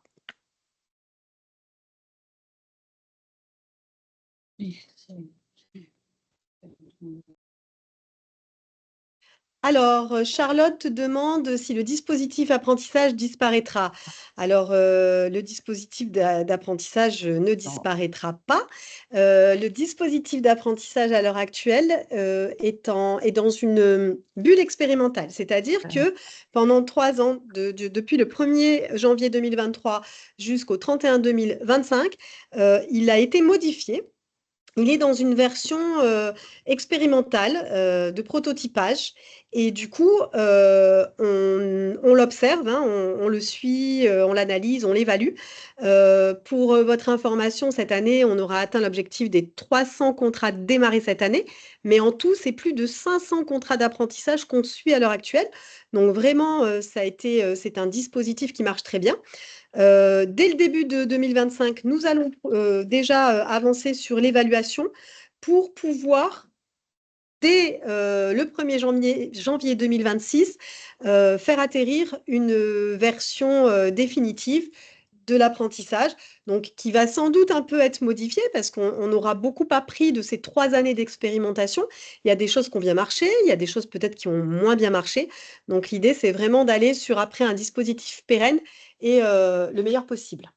Alors, Charlotte te demande si le dispositif apprentissage disparaîtra. Alors, le dispositif d'apprentissage ne disparaîtra pas. Le dispositif d'apprentissage à l'heure actuelle est dans une bulle expérimentale, c'est-à-dire que pendant 3 ans, depuis le 1er janvier 2023 jusqu'au 31 2025, il a été modifié. Il est dans une version expérimentale de prototypage et du coup, on l'observe, hein, on le suit, on l'analyse, on l'évalue. Pour votre information, cette année, on aura atteint l'objectif des 300 contrats démarrés cette année, mais en tout, c'est plus de 500 contrats d'apprentissage qu'on suit à l'heure actuelle. Donc vraiment, c'est un dispositif qui marche très bien. Dès le début de 2025, nous allons déjà avancer sur l'évaluation pour pouvoir, dès le 1er janvier 2026, faire atterrir une version définitive de l'apprentissage, donc qui va sans doute un peu être modifiée parce qu'on aura beaucoup appris de ces 3 années d'expérimentation. Il y a des choses qui ont bien marché, il y a des choses peut-être qui ont moins bien marché. Donc l'idée, c'est vraiment d'aller sur après un dispositif pérenne et le meilleur possible.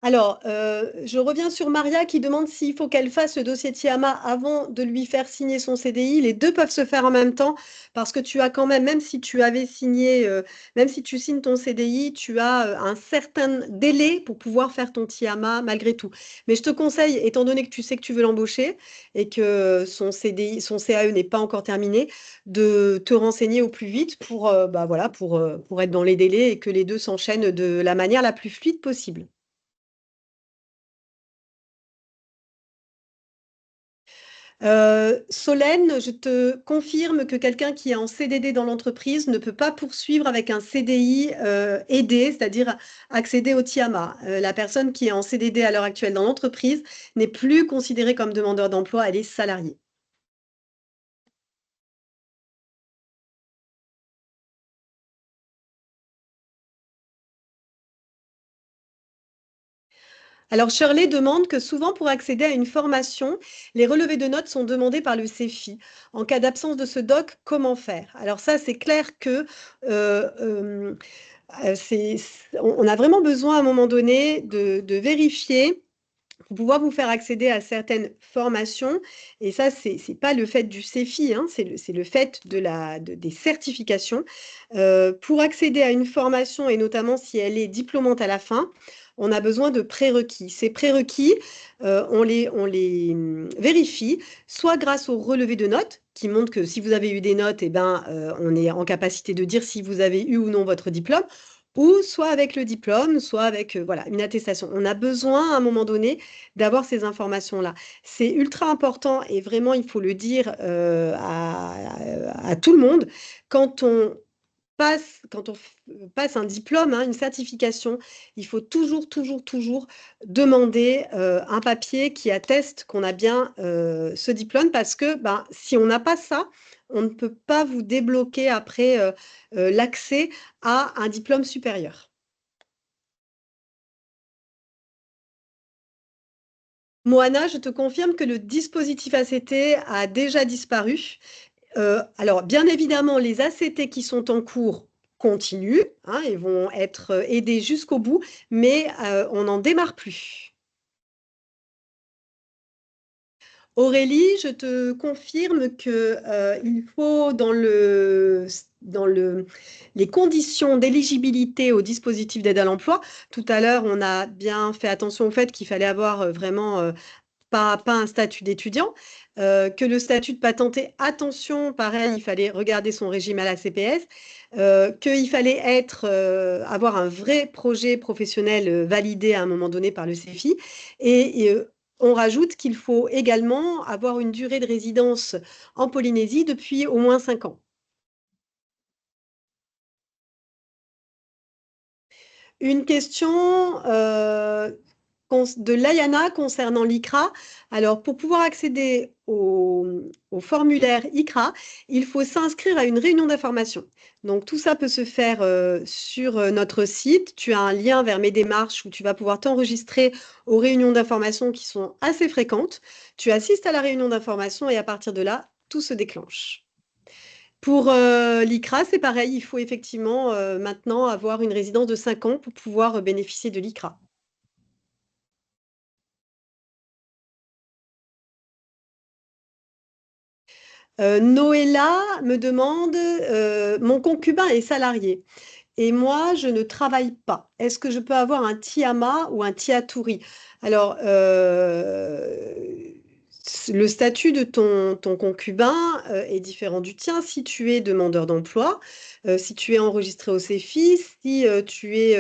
Alors, je reviens sur Maria qui demande s'il faut qu'elle fasse le dossier TIAMA avant de lui faire signer son CDI. Les 2 peuvent se faire en même temps parce que tu as quand même si tu avais signé, même si tu signes ton CDI, tu as, un certain délai pour pouvoir faire ton TIAMA malgré tout. Mais je te conseille, étant donné que tu sais que tu veux l'embaucher et que son CDI son CAE n'est pas encore terminé, de te renseigner au plus vite pour, bah, voilà, pour être dans les délais et que les 2 s'enchaînent de la manière la plus fluide possible. Solène, je te confirme que quelqu'un qui est en CDD dans l'entreprise ne peut pas poursuivre avec un CDI aidé, c'est-à-dire accéder au TIAMA. La personne qui est en CDD à l'heure actuelle dans l'entreprise n'est plus considérée comme demandeur d'emploi, elle est salariée. Alors Shirley demande que souvent pour accéder à une formation, les relevés de notes sont demandés par le CEFI. En cas d'absence de ce doc, comment faire? Alors ça, c'est clair que euh, euh, on a vraiment besoin à un moment donné de vérifier pour pouvoir vous faire accéder à certaines formations. Et ça, c'est pas le fait du CEFI, hein, c'est le fait des certifications. Pour accéder à une formation, et notamment si elle est diplômante à la fin, on a besoin de prérequis. Ces prérequis, on les vérifie, soit grâce au relevé de notes, qui montre que si vous avez eu des notes, eh ben, on est en capacité de dire si vous avez eu ou non votre diplôme, ou soit avec le diplôme, soit avec voilà, une attestation. On a besoin à un moment donné d'avoir ces informations-là. C'est ultra important et vraiment, il faut le dire à tout le monde. Quand on quand on passe un diplôme, hein, une certification, il faut toujours, toujours, toujours demander un papier qui atteste qu'on a bien ce diplôme parce que ben, si on n'a pas ça, on ne peut pas vous débloquer après l'accès à un diplôme supérieur. Moana, je te confirme que le dispositif ACT a déjà disparu. Alors, bien évidemment, les ACT qui sont en cours continuent, hein, ils vont être aidés jusqu'au bout, mais on n'en démarre plus. Aurélie, je te confirme que il faut les conditions d'éligibilité au dispositif d'aide à l'emploi. Tout à l'heure, on a bien fait attention au fait qu'il fallait avoir vraiment pas un statut d'étudiant, que le statut de patenté, attention, pareil, il fallait regarder son régime à la CPS, qu'il fallait avoir un vrai projet professionnel validé à un moment donné par le CEFI. Et on rajoute qu'il faut également avoir une durée de résidence en Polynésie depuis au moins 5 ans. Une question de Layana concernant l'ICRA. Alors, pour pouvoir accéder au formulaire ICRA, il faut s'inscrire à une réunion d'information. Donc, tout ça peut se faire sur notre site. Tu as un lien vers mes démarches où tu vas pouvoir t'enregistrer aux réunions d'information qui sont assez fréquentes. Tu assistes à la réunion d'information et à partir de là, tout se déclenche. Pour l'ICRA, c'est pareil, il faut effectivement maintenant avoir une résidence de 5 ans pour pouvoir bénéficier de l'ICRA. Noëlla me demande, mon concubin est salarié et moi, je ne travaille pas. Est-ce que je peux avoir un tiama ou un tiaturi? Alors, le statut de ton concubin est différent du tien si tu es demandeur d'emploi, si tu es enregistré au CEFI, si tu es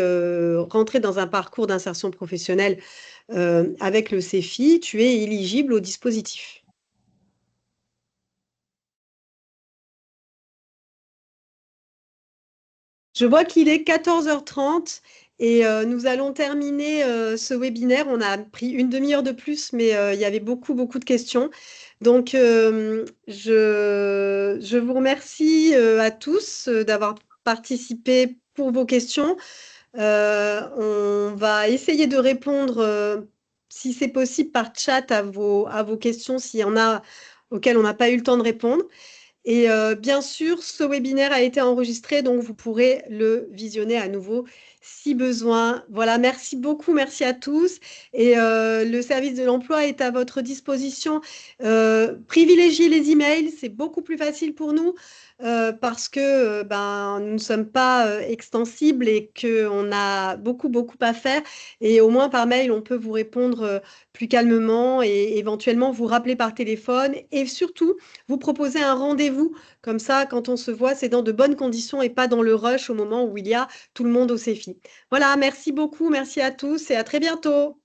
rentré dans un parcours d'insertion professionnelle avec le CEFI, tu es éligible au dispositif. Je vois qu'il est 14h30 et nous allons terminer ce webinaire. On a pris une demi-heure de plus, mais il y avait beaucoup, beaucoup de questions. Donc, je vous remercie à tous d'avoir participé pour vos questions. On va essayer de répondre, si c'est possible, par chat à vos questions, s'il y en a auxquelles on n'a pas eu le temps de répondre. Et bien sûr, ce webinaire a été enregistré, donc vous pourrez le visionner à nouveau si besoin. Voilà, merci beaucoup, merci à tous. Et le service de l'emploi est à votre disposition. Privilégiez les emails, c'est beaucoup plus facile pour nous parce que nous ne sommes pas extensibles et qu'on a beaucoup, beaucoup à faire. Et au moins par mail, on peut vous répondre plus calmement et éventuellement vous rappeler par téléphone et surtout vous proposer un rendez-vous. Comme ça, quand on se voit, c'est dans de bonnes conditions et pas dans le rush au moment où il y a tout le monde au CEFI. Voilà, merci beaucoup, merci à tous et à très bientôt.